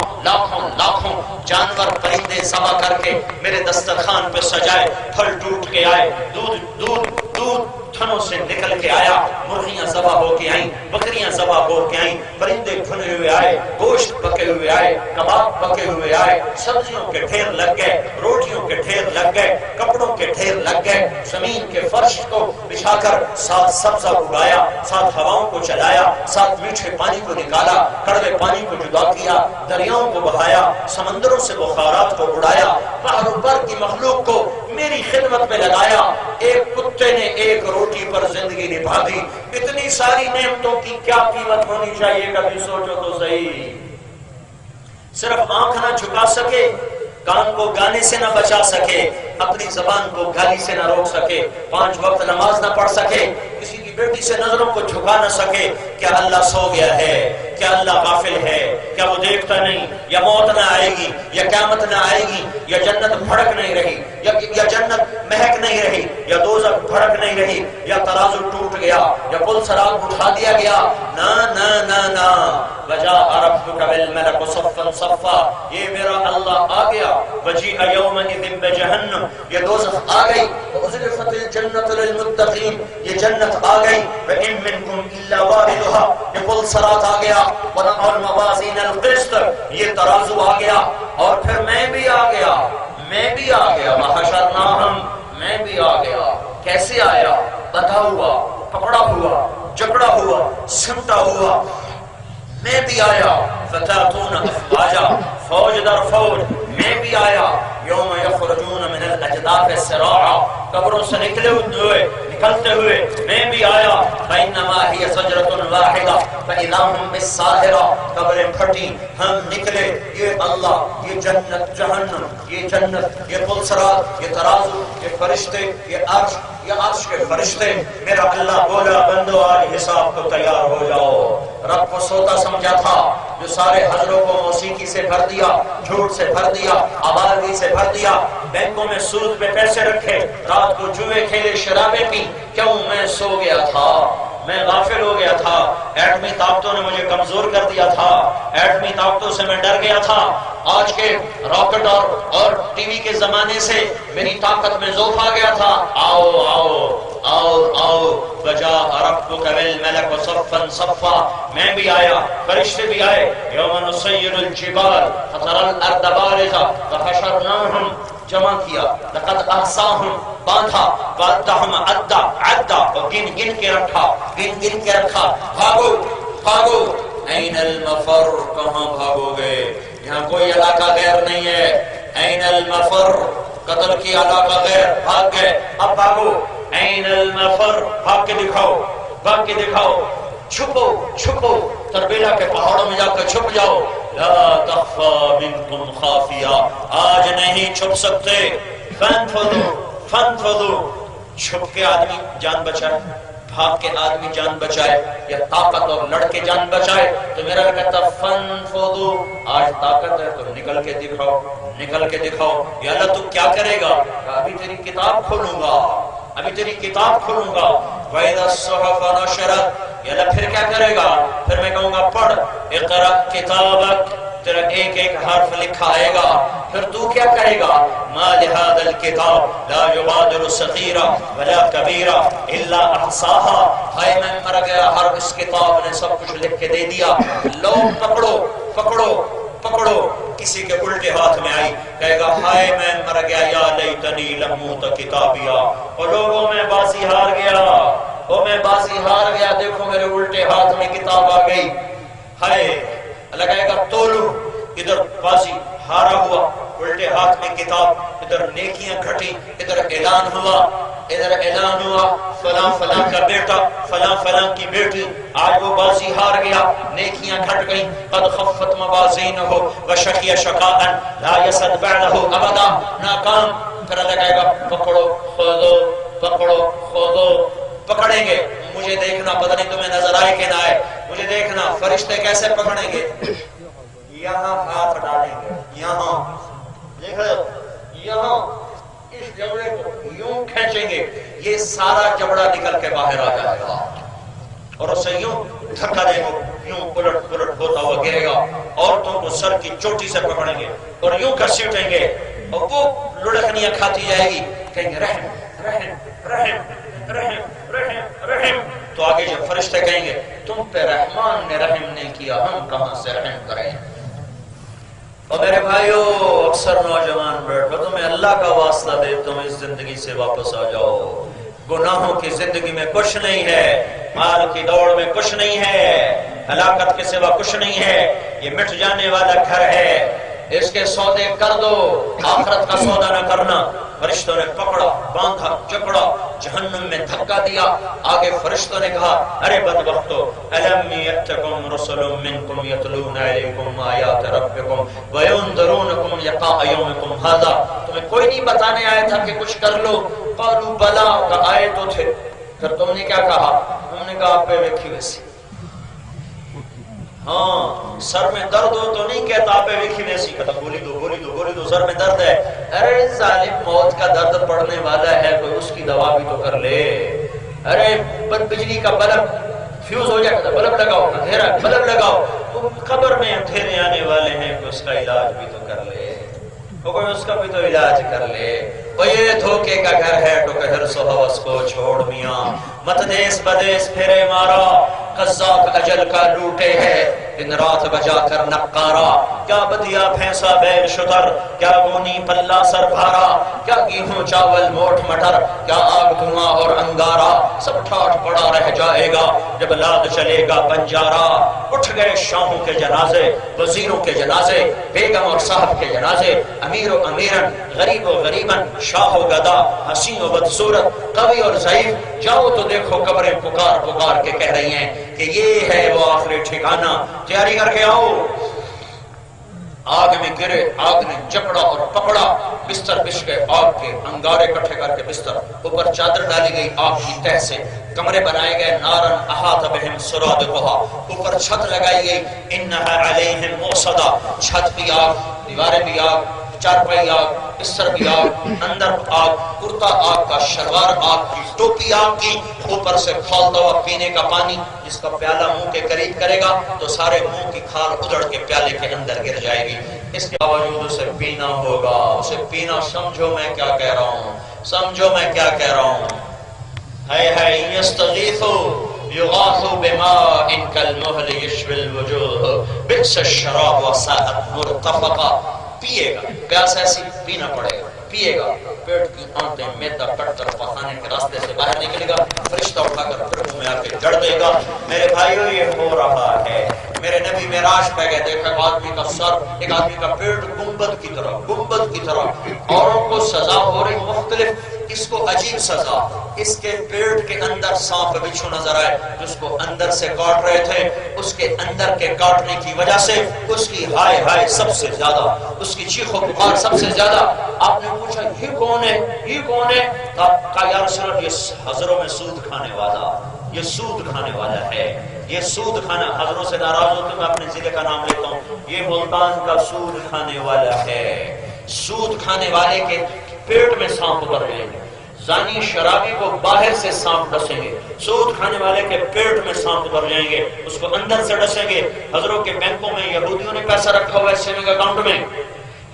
جانور پرندے ذبح کر کے میرے دسترخوان پہ سجائے، پھل ٹوٹ کے آئے، دودھ تھنوں سے نکل کے آیا، مرغیاں ذبح ہو کے آئیں، بکریاں ذبح ہو کے آئیں، پرندے بھنے ہوئے آئے، گوشت پکے ہوئے آئے، کباب پکے ہوئے آئے، سبزیوں کے ڈھیر لگ گئے، روٹیوں کے ڈھیر لگ گئے، کپڑوں کے ڈھیر لگ گئے، زمین کے فرش کو بچھا کر ساتھ سبزہ اگایا، ساتھ ہواؤں کو چلایا، ساتھ میٹھے پانی کو نکالا، کڑوے پانی کو جدا کیا، دریاؤں کو بہایا، سمندروں سے بخارات کو اڑایا، بحر و بر کی مخلوق کو میری خدمت میں لگایا۔ ایک کتے نے ایک روٹی پر زندگی نبھا دی۔ اتنی ساری نعمتوں کی کیا قیمت ہونی چاہیے، کبھی سوچو تو صحیح۔ صرف آنکھ نہ جھکا سکے، کان کو گانے سے نہ بچا سکے، اپنی زبان کو گالی سے نہ روک سکے، 5 وقت نماز نہ پڑھ سکے، کسی کی بیٹی سے نظروں کو جھکا نہ سکے، کیا اللہ سو گیا ہے؟ کیا اللہ غافل ہے؟ کیا وہ دیکھتا نہیں؟ یا موت نہ آئے گی، یا قیامت نہ آئے گی، یا جنت بھڑک نہیں رہی، یا جنت مہک نہیں رہی، یا دوزخ بھڑک نہیں رہی، یا ترازو ٹوٹ گیا، یا پل سراب اٹھا دیا گیا؟ نا نا نا نا، وجاء ربک والملک صفا صفا، یہ میرا اللہ آ گیا۔ وجیء یومئذ بجہنم، یہ دوزخ آ گئی، وازلفت الجنۃ للمتقین، یہ جنت آ گئی، وان منکم الا واردها، یہ پل صراط آ گیا، ونضع الموازین القسط، یہ ترازو آ گیا، اور پھر میں بھی آ گیا، وحشرناہم، میں بھی آ گیا۔ کیسے آیا؟ بندھا ہوا، پکڑا ہوا، جکڑا ہوا، سمٹا ہوا، میں بھی آیا۔ فتاتون افواجا، فوج در فوج، میں بھی آیا۔ یوم یخرجون من الاجداث سراعا، قبروں سے نکلتے ہوئے میں بھی آیا۔ فإنما هي زجرة واحدة، فَإِذَا هُمْ بِالسَّاهِرَةِ قبریں پھٹی، ہم نکلے، یہ اللہ، یہ جنت جہنم، یہ جنت، یہ پلسرات، یہ ترازو، یہ فرشتے، یہ عرش کے فرشتے، میرا اللہ بولا بندو آج حساب کو تیار ہو جاؤ۔ رب کو سوتا سمجھا تھا، جو سارے حضروں کو موسیقی سے بھر دیا، جھوٹ سے بھر دیا، آوارگی سے بھر دیا، بینکوں میں سود پہ پیسے رکھے، رات کو جوئے کھیلے، شرابیں پی، کیوں؟ میں سو گیا تھا، میں غافل ہو گیا تھا، ایٹمی طاقتوں نے مجھے کمزور کر دیا تھا، ایٹمی طاقتوں سے میں ڈر گیا تھا، آج کے راکٹ اور ٹی وی کے زمانے سے میری طاقت میں ضعف آ گیا تھا۔ آؤ آؤ آؤ آؤ وجاء ربک والملک صفا صفا، میں بھی آیا، فرشتے بھی آئے، یوم نسیر الجبال فتری الارض بارزہ وحشرناہم، جمع کیا، لقد احصاہم، باندھا، وعدہم عدا عدا، اور گن گن کے رکھا، گن گن کے رکھا، بھاگو بھاگو، این المفر، کہاں بھاگو گے؟ یہاں کوئی علاقہ غیر نہیں ہے، این المفر، قتل کی علاقہ غیر، بھاگ گئے، اب بھاگو، این المفر، بھاگ کے دکھاؤ، بھاگ کے دکھاؤ، چھپو چھپو، تربیلا کے پہاڑوں میں جا کر چھپ جاؤ، لا تخفى منکم خافیہ، آج نہیں چھپ سکتے، فانفذوا فانفذوا، چھپ کے آدمی جان بچائے، بھاگ کے آدمی جان بچائے، یا طاقت اور لڑ کے جان بچائے، تو میرا کہتا فانفذوا، آج طاقت ہے تو نکل کے دکھاؤ، نکل کے دکھاؤ، یا اللہ تو کیا کرے گا؟ ابھی تیری کتاب کھولوں گا، ابھی تیری کتاب کھولوں گا، وَإِذَا الصُّحُفُ نُشِرَتْ، یا اللہ پھر کیا کرے گا؟ پھر میں کہوں گا پڑھ، اقرأ کتابک، تیرا ایک ایک حرف لکھا آئے گا، پھر تو کیا کرے گا؟ ما لهذا الكتاب لا يغادر صغيرة ولا كبيرة الا احصاها، ہائے میں مر گیا، ہر اس کتاب نے سب کچھ لکھ کے دے دیا، لو پکڑو پکڑو پکڑو، کسی کے الٹے ہاتھ میں آئی، کہے گا ہائے میں مر گیا، یا لیتنی لم اوت کتابیا، اور لوگوں میں بازی ہار گیا، وہ میں بازی ہار گیا، دیکھو میرے الٹے ہاتھ میں کتاب آ گئی، ہائے، اللہ کہے گا تولو، ادھر بازی ہارا ہوا، الٹے ہاتھ میں کتاب، ادھر نیکیاں گھٹی، ادھر اعلان ہوا، ادھر اعلان ہوا، فلاں فلاں کا بیٹا، فلاں فلاں کی بیٹی، آج وہ بازی ہار گیا، نیکیاں گھٹ گئیں، قد خفت موازینہ وشقی شقاء لا یسد بعدہ ابدا، ناکام، پھر اللہ کہے گا پکڑو خودو پکڑو خودو، پکڑیں گے، مجھے دیکھنا، پتہ نہیں تمہیں نظر آئے کہ نہ آئے، مجھے دیکھنا فرشتے کیسے پکڑیں گے، یہاں ہاتھ ڈالیں گے، یہاں دیکھ رہے ہو، یہاں اس جبڑے کو یوں کھینچیں گے، یہ سارا جبڑا نکل کے باہر آ جائے گا، اور اسے یوں دھکا دیں گے، یوں پلٹ پلٹ ہوتا ہوا گرے گا، عورتوں کو سر کی چوٹی سے پکڑیں گے اور یوں گھسیٹیں گے، اور وہ لڑکنیاں کھاتی جائے گی، کہیں گے رحم رحم رحم رحم رحم رحم، تو آگے جب فرشتے کہیں گے تم پہ رحمان نے رحم نہیں کیا، ہم کہاں سے رحم کریں؟ اور میرے بھائیو، اکثر نوجوان بیٹھو، تمہیں اللہ کا واسطہ دے، تم اس زندگی سے واپس آ جاؤ، گناہوں کی زندگی میں کچھ نہیں ہے، مال کی دوڑ میں کچھ نہیں ہے، ہلاکت کے سوا کچھ نہیں ہے، یہ مٹ جانے والا گھر ہے، اس کے سودے کر دو، آخرت کا سودا نہ کرنا۔ فرشتوں نے پکڑا، باندھا، جکڑا، جہنم میں دھکا دیا، آگے فرشتوں نے کہا ارے بدبختو، الم یأتکم رسل منکم یتلون علیکم آیات ربکم وینذرونکم لقاء یومکم ھذا، تمہیں کوئی نہیں بتانے آیا تھا کہ کچھ کر لو؟ قالوا بلا، کہ آئے تو تھے، پھر تم نے کیا کہا؟ تم نے کہا آپ پہ ویکھی ویسی، ہاں سر میں درد ہو تو نہیں کہتا آپ ویکھی ویسی، کہتا گولی دو گولی دو گولی دو، سر میں درد ہے، ارے ظالم موت کا درد پڑنے والا ہے، کوئی اس کی دوا بھی تو کر لے، ارے بجلی کا بلب فیوز ہو جائے گا، بلب لگاؤ، اندھیرا بلب لگاؤ، تو قبر میں اندھیرے آنے والے ہیں، کوئی اس کا علاج بھی تو کر لے، کوئی اس کا بھی تو علاج کر لے، وہ یہ دھوکے کا گھر ہے، تو کہ حرص و ہوس کو چھوڑ میاں، مت دیس بدیس پھرے مارا، قذاق اجل کا لوٹے ہے، دن رات بجا کر نقارا، کیا بدیا بھینسا بیل شتر، کیا گونی پلہ سر بھارا، کیا گیہوں چاول موٹ مٹر، کیا آگ دھواں اور انگارا، سب ٹھاٹ پڑا رہ جائے گا جب لاد چلے گا بنجارا، اٹھ گئے شاہوں کے جنازے، وزیروں کے جنازے، بیگم اور صاحب کے جنازے، امیر و امیرن، غریب و غریبن، شاہ و گدا، حسین و بدصورت، قوی اور ضعیف، جاؤ تو دیکھو قبریں پکار پکار کے کہہ رہی ہیں کہ یہ ہے وہ آخری ٹھکانہ، تیاری کر کے آؤ۔ آگ میں گرے، آگ نے جکڑا اور پکڑا، بستر بچھ گئے آگ کے، انگارے کٹھے کر کے بستر، اوپر چادر ڈالی گئی آگ کی تہ سے، کمرے بنائے گئے نارن احاط بہم سرادقھا، اوپر چھت لگائی گئی انھا علیہم موصدا، چھت بھی آگ، دیواریں بھی آگ، چارپائی آگ، بستر بھی آگ، اندر آگ، کرتا آگ کا، شلوار آگ کی، ٹوپی آگ کی، اوپر سے کھولتا ہوا پینے کا پانی، جس کا پیالہ منہ کے قریب کرے گا تو سارے منہ کی کھال اجڑ کے پیالے کے اندر گر جائے گی، اس کے باوجود اسے پینا ہوگا، اسے پینا۔ سمجھو میں کیا کہہ رہا ہوں، سمجھو میں کیا کہہ رہا ہوں۔ ہے یستغیثوا یغاثوا بماء کالمہل یشوی الوجوہ بئس الشراب وساءت مرتفقا، پیے گا، پیاس ایسی پینا پڑے گا، پیے گا، پیٹ کی آنتیں میدا کٹ کر پخانے کے راستے سے باہر نکلے گا، فرشتہ اٹھا کر پھر منہ میں آ کے جڑ دے گا۔ میرے بھائیو یہ ہو رہا ہے۔ میرے نبی معراج پہ گئے، دیکھا ایک آدمی کا سر، ایک آدمی کا پیٹ گنبد کی طرح، گنبد کی طرح، اوروں کو سزا ہو رہی مختلف، اس کو عجیب سزا، اس کے پیٹ کے اندر سانپ بچھو نظر آئے، جس کو اندر سے کاٹ رہے تھے، اس کے اندر کے کاٹنے کی وجہ سے اس کی ہائے ہائے سب سے زیادہ، اس کی چیخ و پکار سب سے زیادہ۔ آپ نے پوچھا یہ کون ہے، یہ کون ہے؟ کہا یا رسول اللہ یہ حضروں میں سود کھانے والا، یہ سود کھانے والا ہے، یہ سود کھانا۔ حضروں سے ناراض ہوتے میں اپنے ضلع کا نام لیتا ہوں، یہ ملتان کا سود کھانے والا ہے۔ سود کھانے والے کے پیٹ میں سانپ اتر گئے، زانی شرابی کو باہر سے سانپ ڈسیں گے، سود کھانے والے کے پیٹ میں سانپ اتر جائیں گے، اس کو اندر سے ڈسیں گے۔ حضروں کے بینکوں میں یہودیوں نے پیسہ رکھا ہوا ہے سیونگ اکاؤنٹ میں،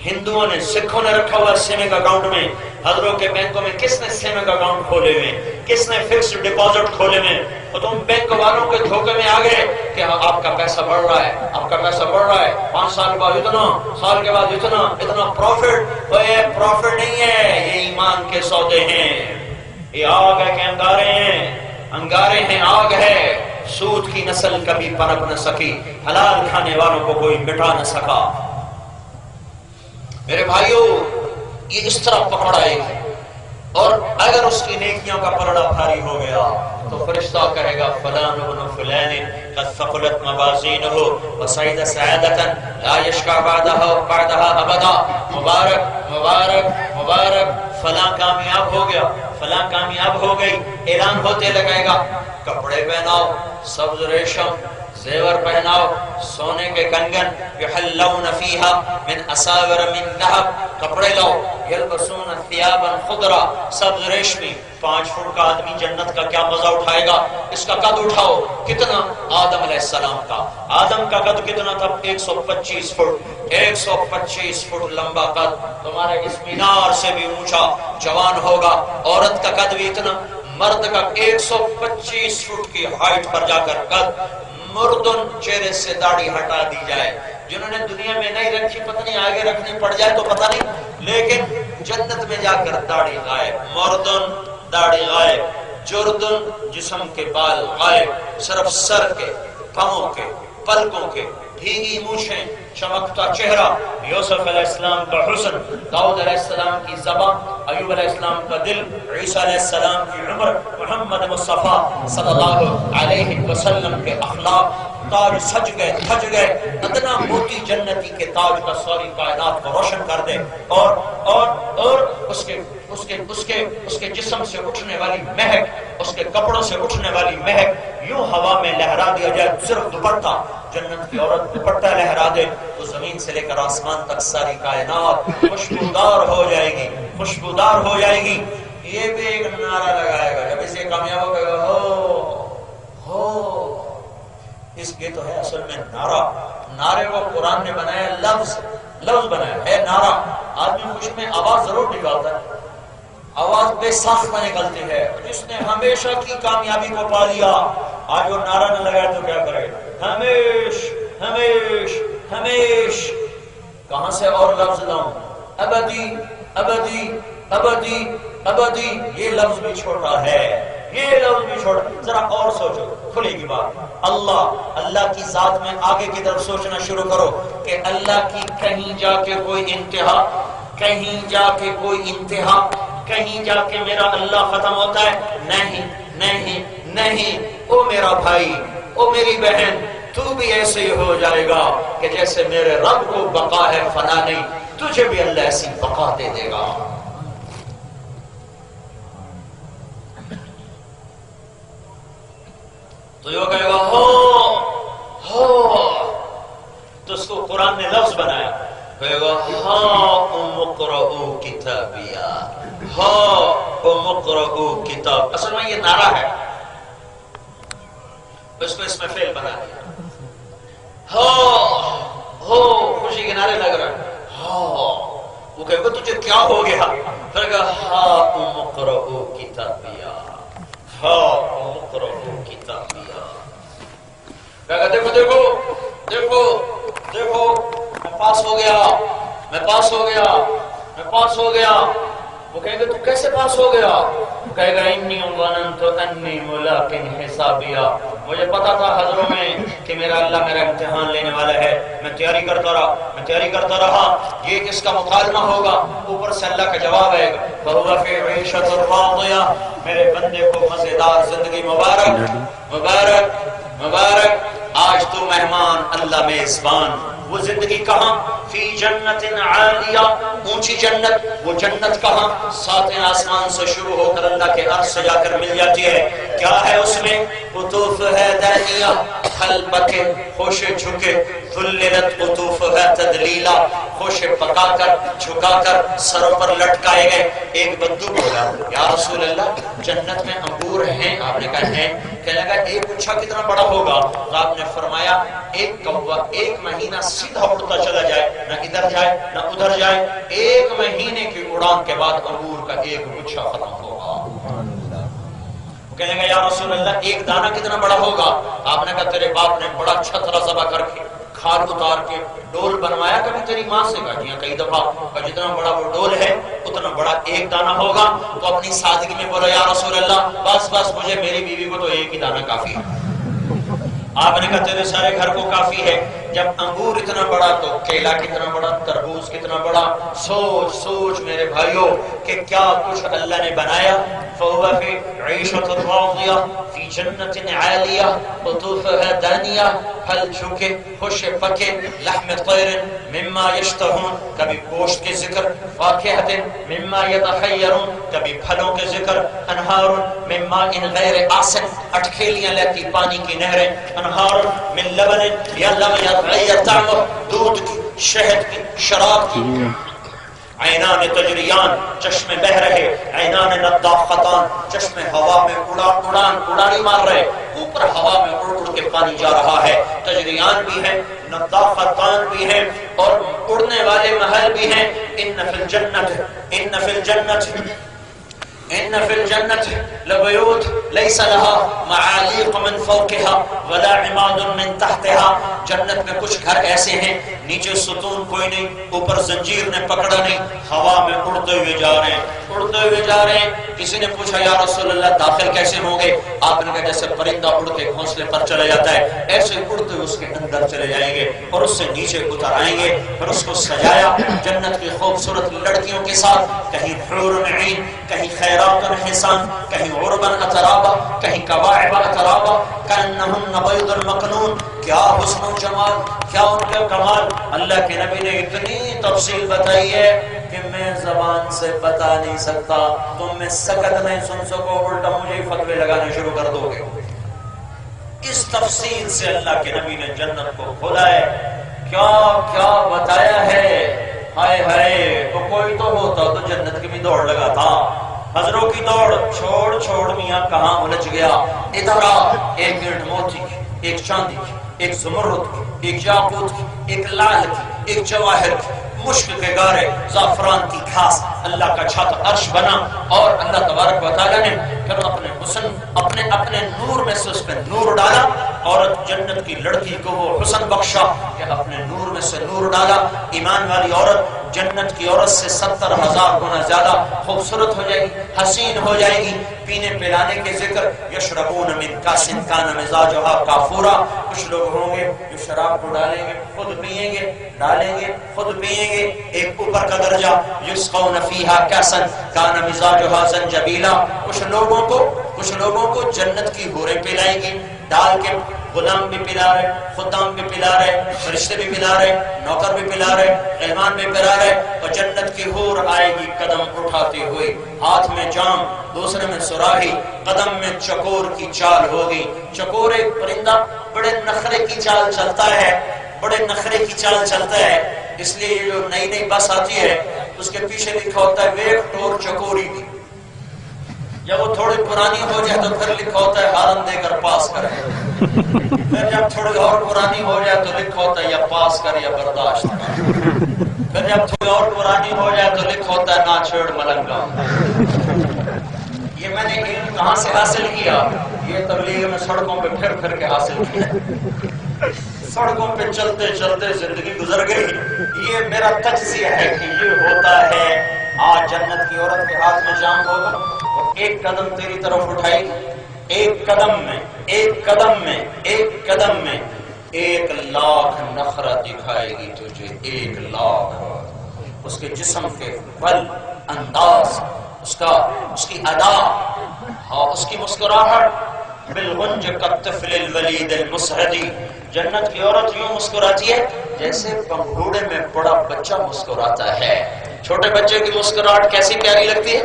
ہندوؤں نے، سکھوں نے رکھا ہوا ہے سیونگ اکاؤنٹ میں۔ حضروں کے بینکوں میں کس نے سیونگ اکاؤنٹ کھولے ہوئے، کس نے فکسڈ ڈپازٹ کھولے ہوئے؟ اور تم بینک والوں کے دھوکے میں آ گئے کہ آپ کا پیسہ بڑھ رہا ہے، آپ کا پیسہ بڑھ رہا ہے، 5 سال بعد اتنا، سال کے بعد اتنا، اتنا پروفٹ۔ یہ پروفٹ نہیں ہے، یہ ایمان کے سودے ہیں، یہ آگ ہے کہ انگارے ہیں، انگارے ہیں، آگ ہے۔ سود کی نسل کبھی پنپ نہ سکی، حلال کھانے والوں کو کوئی مٹا نہ سکا۔ میرے بھائیو یہ اس طرح پکڑائے گی، اور اگر اس کی نیکیوں کا پلڑا بھاری ہو گیا تو فرشتہ کہے گا فلان ابن فلان قد ثقلت موازینہ وصعد سعادۃ لا یشقی بعدها ابدا، مبارک مبارک مبارک، فلاں کامیاب ہو گیا، فلاں کامیاب ہو گئی۔ اعلان ہوتے لگائے گا کپڑے پہناؤ سبز ریشم، زیور پہناؤ، سونے کے کنگن، یحلون فیہا من اساور من ذہب، کپڑے لاؤ، یلبسون ثیابا خضرا، سبز ریشمی۔ 5 فٹ کا آدمی جنت کا کیا مزہ اٹھائے گا؟ اس کا قد اٹھاؤ، کتنا؟ آدم علیہ السلام کا۔ آدم کا قد کتنا تھا؟ 125 فٹ، 125 فٹ لمبا قد، تمہارے اس مینار سے بھی اونچا جوان ہوگا۔ عورت کا قد بھی اتنا، مرد کا 125 فٹ کی ہائٹ پر جا کر قد، مردن چہرے سے داڑھی ہٹا دی جائے، جنہوں نے دنیا میں نہیں رکھی پتہ نہیں آگے رکھنی پڑ جائے تو پتہ نہیں، لیکن جنت میں جا کر داڑھی غائب، مردن داڑھی غائب، جردن جسم کے بال غائب، صرف سر کے، پاؤں کے، پلکوں کے، بھیگی مونچھیں، چمکتا چہرہ، یوسف علیہ السلام کا حسن، داؤد علیہ السلام کی زبان، ایوب علیہ السلام کا دل، عیسیٰ علیہ السلام کی عمر، محمد مصطفیٰ صلی اللہ علیہ وسلم کے اخلاق، تاج سج گئے، تھج گئے، ادنا موتی جنتی کے تاج کا ساری کائنات کو روشن کر دے، اور اس کے جسم سے اٹھنے والی مہک، اس کے کپڑوں سے اٹھنے والی مہک یوں ہوا میں لہرا دیا جائے، صرف دوپٹہ، جنت کی عورت دوپٹہ لہرا دے تو زمین سے لے کر آسمان تک ساری کائنات خوشبودار ہو جائے گی، خوشبودار ہو جائے گی۔ یہ بھی ایک نعرہ لگائے گا جب اسے کامیاب ہو گئے، ہو اس کے تو ہے اصل میں نعرہ، نعرے کو قرآن نے بنایا لفظ بنایا ہے نعرہ۔ آدمی خوش میں آواز ضرور نکالتا ہے، آواز بے ساختہ نکلتی ہے، جس نے ہمیشہ کی کامیابی کو پا لیا، آج وہ نعرہ نہ لگائے تو کیا کرے؟ ہمیش ہمیش ہمیش، کہاں سے اور لفظ لاؤں؟ ابدی ابدی ابدی ابدی، یہ لفظ بھی چھوٹا ہے، یہ لفظ بھی چھوڑ، ذرا اور سوچو، کھلے گی بات۔ اللہ کی ذات میں آگے کی طرف سوچنا شروع کرو کہ اللہ کی کہیں جا کے کوئی انتہا، کہیں جا کے کوئی انتہا، کہیں جا کے میرا اللہ ختم ہوتا ہے؟ نہیں نہیں نہیں، او میرا بھائی، او میری بہن تو بھی ایسے ہی ہو جائے گا کہ جیسے میرے رب کو بقا ہے فنا نہیں، تجھے بھی اللہ ایسی بقا دے دے گا۔ تو یہ کہے گا ہو، تو اس کو قرآن نے لفظ بنایا، کہے گا ہاؤم اقرؤوا کتابیا، ہاؤم اقرؤوا کتاب۔ اصل میں یہ نعرہ ہے، اس کو اس میں فعل بنا دیا، ہو خوشی کے نعرے لگ رہا ہے، ہاں وہ کہے گا تجھے کیا ہو گیا؟ پھر کہا ہاؤم اقرؤوا کتابیا، ہاؤم اقرؤوا کتابیا۔ کہا دیکھو دیکھو دیکھو دیکھو میں پاس ہو گیا، میں پاس ہو گیا، میں پاس ہو گیا۔ وہ کہیں گے تو کیسے پاس ہو گیا؟ کہے گا انی ظننت انی ملاق حسابیا، مجھے پتا تھا حضروں میں کہ میرا اللہ میرا امتحان لینے والا ہے، میں تیاری کرتا رہا، میں تیاری کرتا رہا، یہ کس کا مکالمہ ہوگا؟ اوپر سے اللہ کا جواب آئے گا فَهُوَ فِي عِيشَةٍ رَاضِيَةٍ، میرے بندے کو مزیدار زندگی مبارک مبارک مبارک۔ آج تو مہمان اللہ میزبان، وہ زندگی کہاں؟ فی جنت عالیہ، اونچی جنت، وہ جنت کہاں؟ ساتویں آسمان سے شروع ہو کر اللہ کے عرش سے جا کر مل جاتی ہے۔ کیا ہے اس میں؟ قطوفها دانیہ، پھل پکے خوش جھکے، ذللت قطوفها تدلیلا، خوش پکا کر جھکا کر سروں پر لٹکائے گئے۔ ایک بدو بولا یا رسول اللہ جنت میں انگور ہیں؟ آپ نے کہا ہیں۔ کہنے لگا ایک گچھا کتنا بڑا ہوگا؟ تو آپ نے فرمایا ایک کوا ایک مہینہ سیدھا اڑتا چلا جائے، نہ ادھر جائے نہ ادھر جائے، ایک مہینے کی اڑان کے بعد انگور کا ایک گچھا ختم ہوگا۔ کہنے لگا یا رسول اللہ ایک دانہ کتنا بڑا ہوگا؟ آپ نے کہا تیرے باپ نے بڑا چھترا ذبح کر کے کھال اتار کے ڈول بنوایا کبھی تیری ماں سے؟ کہا جی ہاں کئی دفعہ۔ کہا جتنا بڑا وہ ڈول ہے اتنا بڑا ایک دانہ ہوگا۔ تو اپنی سادگی میں بولا یا رسول اللہ بس بس مجھے میری بیوی کو تو ایک ہی دانہ کافی ہے۔ آپ نے کہا تیرے سارے گھر کو کافی ہے۔ جب انگور اتنا بڑا تو کیلا کتنا بڑا، تربوز کتنا بڑا۔ سوچ سوچ میرے بھائیوں کہ کیا کچھ اللہ نے بنایا۔ فَهُوَ فِي عِيشَةٍ رَاضِيَةٍ فِي جَنَّةٍ عَالِيَةٍ قُطُوفُهَا دَانِيَةٍ، پھل چھکے خوش پکے، لحم طیر مما یشتہون، کبھی گوشت کے ذکر، فاکہۃ مما یتخیرون، کبھی پھلوں کے ذکر، انہار من ماء غیر آسن، اٹکھیلیاں لیتی پانی کی نہریں، انہار من لبن یا لم یتغیر طعمہ، دودھ کی، شہد کی، شراب کی، عینان تجریان، چشمے بہ رہے، عینان نضاختان، چشمے ہوا میں اڑانی مار رہے، اوپر ہوا میں اڑ اڑ کے پانی جا رہا ہے۔ تجریان بھی ہیں، نضاختان بھی ہیں، اور اڑنے والے محل بھی ہیں۔ ان فی الجنت لبیوت لیس لها معالیق من فوقها ولا عماد من تحتها، جنت میں کچھ گھر ایسے ہیں نیچے ستون کوئی نہیں، اوپر زنجیر نے پکڑا نہیں، ہوا میں اڑتے ہوئے جا رہے ہیں، اڑتے ہوئے جا رہے ہیں۔ کسی نے پوچھا یا رسول اللہ داخل کیسے ہوں گے؟ آپ نے کہا جیسے پرندہ اڑ کے گھونسلے پر چلا جاتا ہے ایسے اڑتے اس کے اندر چلے جائیں گے اور اس سے نیچے اتر آئیں گے۔ پھر اس کو سجایا جنت کی خوبصورت لڑکیوں کے ساتھ، کہیں حور عین، کہیں خیرات حسان، کہیں عربا اترابا، کہیں کواعب اترابا، کانہن بیض مکنون۔ کیا حسن و جمال، کیا ان کا کمال! اللہ کے نبی نے اتنی تفصیل بتائی ہے کہ میں زبان سے بتا نہیں سکتا، تم میں سکت نہیں سن سکو، الٹا مجھے فتوے لگانے شروع کر دو گے۔ اس تفصیل سے اللہ کے نبی نے جنت کو کھولا ہے، کیا کیا بتایا ہے۔ ہائے ہائے، تو کوئی تو ہوتا تو جنت کی بھی دوڑ لگا تھا۔ حضروں کی دوڑ چھوڑ چھوڑ میاں کہاں الجھ گیا۔ ادھر آ، ایک گرٹ موتی کی، ایک چاندی کی، ایک زمرد کی، ایک یاقوت کی، ایک لال کی، ایک جواہر کی، مشک کے گارے، زعفران کی گھاس، اللہ کا چھت عرش بنا، اور اللہ تبارک و تعالیٰ نے پھر اپنے حسن اپنے نور میں سے اس پہ نور ڈالا، اور جنت کی لڑکی کو وہ حسن بخشا کہ اپنے نور میں سے نور ڈالا۔ ایمان والی عورت جنت کی عورت سے 70,000 گنا زیادہ خوبصورت ہو جائے گی، حسین ہو جائے گی۔ پینے پلانے کے ذکر، یشربون من کاس کان مزاجھا کافورا، کچھ لوگ ہوں گے جو شراب کو ڈالیں گے خود پیئیں گے، ڈالیں گے خود پیئیں گے۔ ایک اوپر کا درجہ، یسقون فیہا کاسا کان مزاجھا زنجبیلا، کچھ لوگوں کو جنت کی حوریں پلائیں گی، ڈال کے غلام بھی پلا رہے، خدام بھی پلا رہے، فرشتے بھی پلا رہے، نوکر بھی پلا رہے، غلمان بھی پلا رہے، اور جنت کی حور آئے گی قدم اٹھاتی ہوئی، ہاتھ میں جام، دوسرے میں سراہی، قدم میں چکور کی چال ہوگی۔ چکور ایک پرندہ بڑے نخرے کی چال چلتا ہے، بڑے نخرے کی چال چلتا ہے، اس لیے جو نئی نئی بس آتی ہے اس کے پیچھے لکھا ہوتا ہے ویٹ ٹور چکوری کی، جب وہ تھوڑی پرانی ہو جائے تو پھر لکھا ہوتا ہے ہارن دے کر پاس کرے، پھر جب تھوڑی اور پرانی ہو جائے تو لکھا ہوتا ہے یا پاس کر یا برداشت کر، پھر جب تھوڑی اور پرانی ہو جائے تو لکھا ہوتا ہے نہ چھیڑ ملنگا۔ یہ میں نے علم کہاں سے حاصل کیا؟ یہ تبلیغ میں سڑکوں پہ پھر پھر کے حاصل کیا، سڑکوں پہ چلتے چلتے زندگی گزر گئی۔ یہ میرا تجزیہ ہے کہ یہ ہوتا ہے۔ آج جنت کی عورت کے ہاتھ میں جام ہوگا اور ایک قدم تیری طرف اٹھائے گی، ایک قدم میں، ایک قدم میں، ایک قدم میں 1,00,000 نخرہ دکھائے گی تجھے، 1,00,000۔ اس کے جسم کے پل، انداز، اس کی ادا، اس کی مسکراہٹ، بالغنج کالطفل الولید المسعدی، جنت کی عورت یوں مسکراتی ہے جیسے پنگھوڑے میں پڑا بچہ مسکراتا ہے۔ چھوٹے بچے کی مسکراہٹ کیسی پیاری لگتی ہے،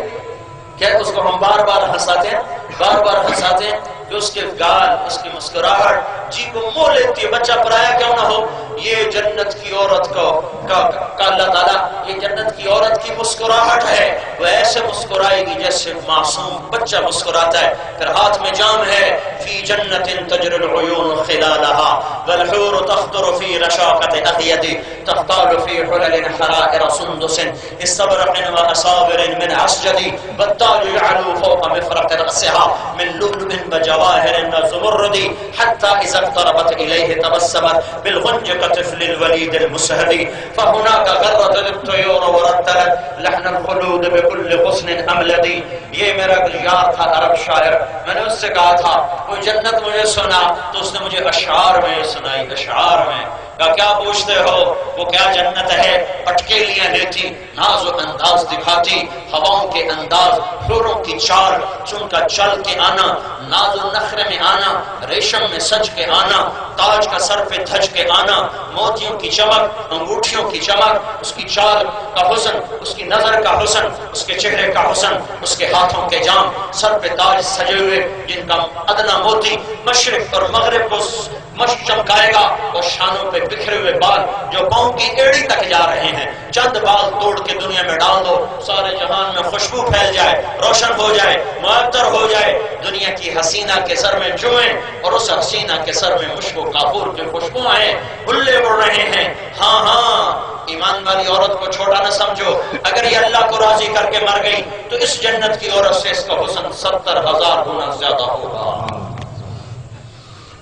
کیا اس کو ہم بار بار ہنساتے ہیں، بار بار ہنساتے ہیں کہ اس کے گال، اس کی مسکراہٹ جی کو موہ لیتی ہے، بچہ پرایا کیوں نہ ہو۔ یہ جنت کی عورت کا اللہ تعالیٰ، یہ جنت کی عورت کی مسکراہٹ ہے، وہ ایسے مسکرائے گی جیسے معصوم بچہ مسکراتا ہے۔ پھر ہاتھ میں جام ہے، فی جنت تجری العیون خلالها والحور تخطر فی رشاقۃ اخید تختال فی حلل حرائر سندس استبرق واصابر من عسجد والتاج يعلو فوق مفرق رأسها من لؤلؤ وجواهر وزمرد حتى اذا اقتربت الیہ تبسمت بالغنج كطفل الولید المسہدی فهناك غرت الطیور ورتلت لحن الخلود بكل غصن املدی۔ یہ میرا یار تھا عرب شاعر، میں نے اس سے کہا تھا کوئی جنت مجھے سنا تو اس نے مجھے اشعار میں سنائی، اشعار میں کہا کیا پوچھتے ہو، وہ کیا جنت ہے، پٹکیلیاں لیتی، ناز و انداز دکھاتی، ہواؤں کے انداز، حوروں کی چال، چن کا چل کے آنا، ناز و نخرے میں آنا، ریشم میں سج کے آنا، تاج کا سر پہ دھج کے آنا، موتیوں کی چمک، انگوٹھیوں کی چمک، اس کی چال کا حسن، اس کی نظر کا حسن، اس کے چہرے کا حسن، اس کے ہاتھوں کے جام، سر پہ تاج سجے ہوئے جن کا ادنا موتی مشرق اور مغرب کو چمکائے گا، اور شانوں پہ بکھرے ہوئے بال جو پاؤں کی ایڑی تک جا رہے ہیں، چند بال توڑ کے دنیا میں ڈال دو، سارے جہان میں خوشبو پھیل جائے، روشن ہو جائے، معطر ہو جائے، دنیا کی حسینہ کے سر میں جوئیں اور اس حسینہ کے سر میں مشک و کافور کی خوشبو آئیں، بلے اڑ رہے ہیں۔ ہاں ہاں، ایمان والی عورت کو چھوٹا نہ سمجھو، اگر یہ اللہ کو راضی کر کے مر گئی تو اس جنت کی عورت سے اس کا حسن 70,000 گنا زیادہ ہوگا۔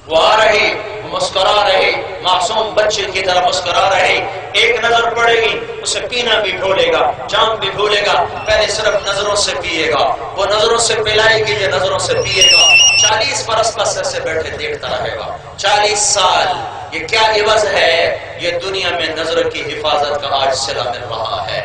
وہ آ رہی، مسکرا رہے، معصوم بچے کی طرح مسکرا رہے، ایک نظر پڑے گی اسے پینا بھی بھولے گا، جام بھی بھولے گا، پہلے صرف نظروں سے پیے گا، وہ نظروں سے پلائے گی، یہ نظروں سے پیے گا، 40 برس بس ایسے بیٹھے دیکھتا رہے گا، 40 سال۔ یہ کیا عوض ہے؟ یہ دنیا میں نظر کی حفاظت کا آج صلہ مل رہا ہے،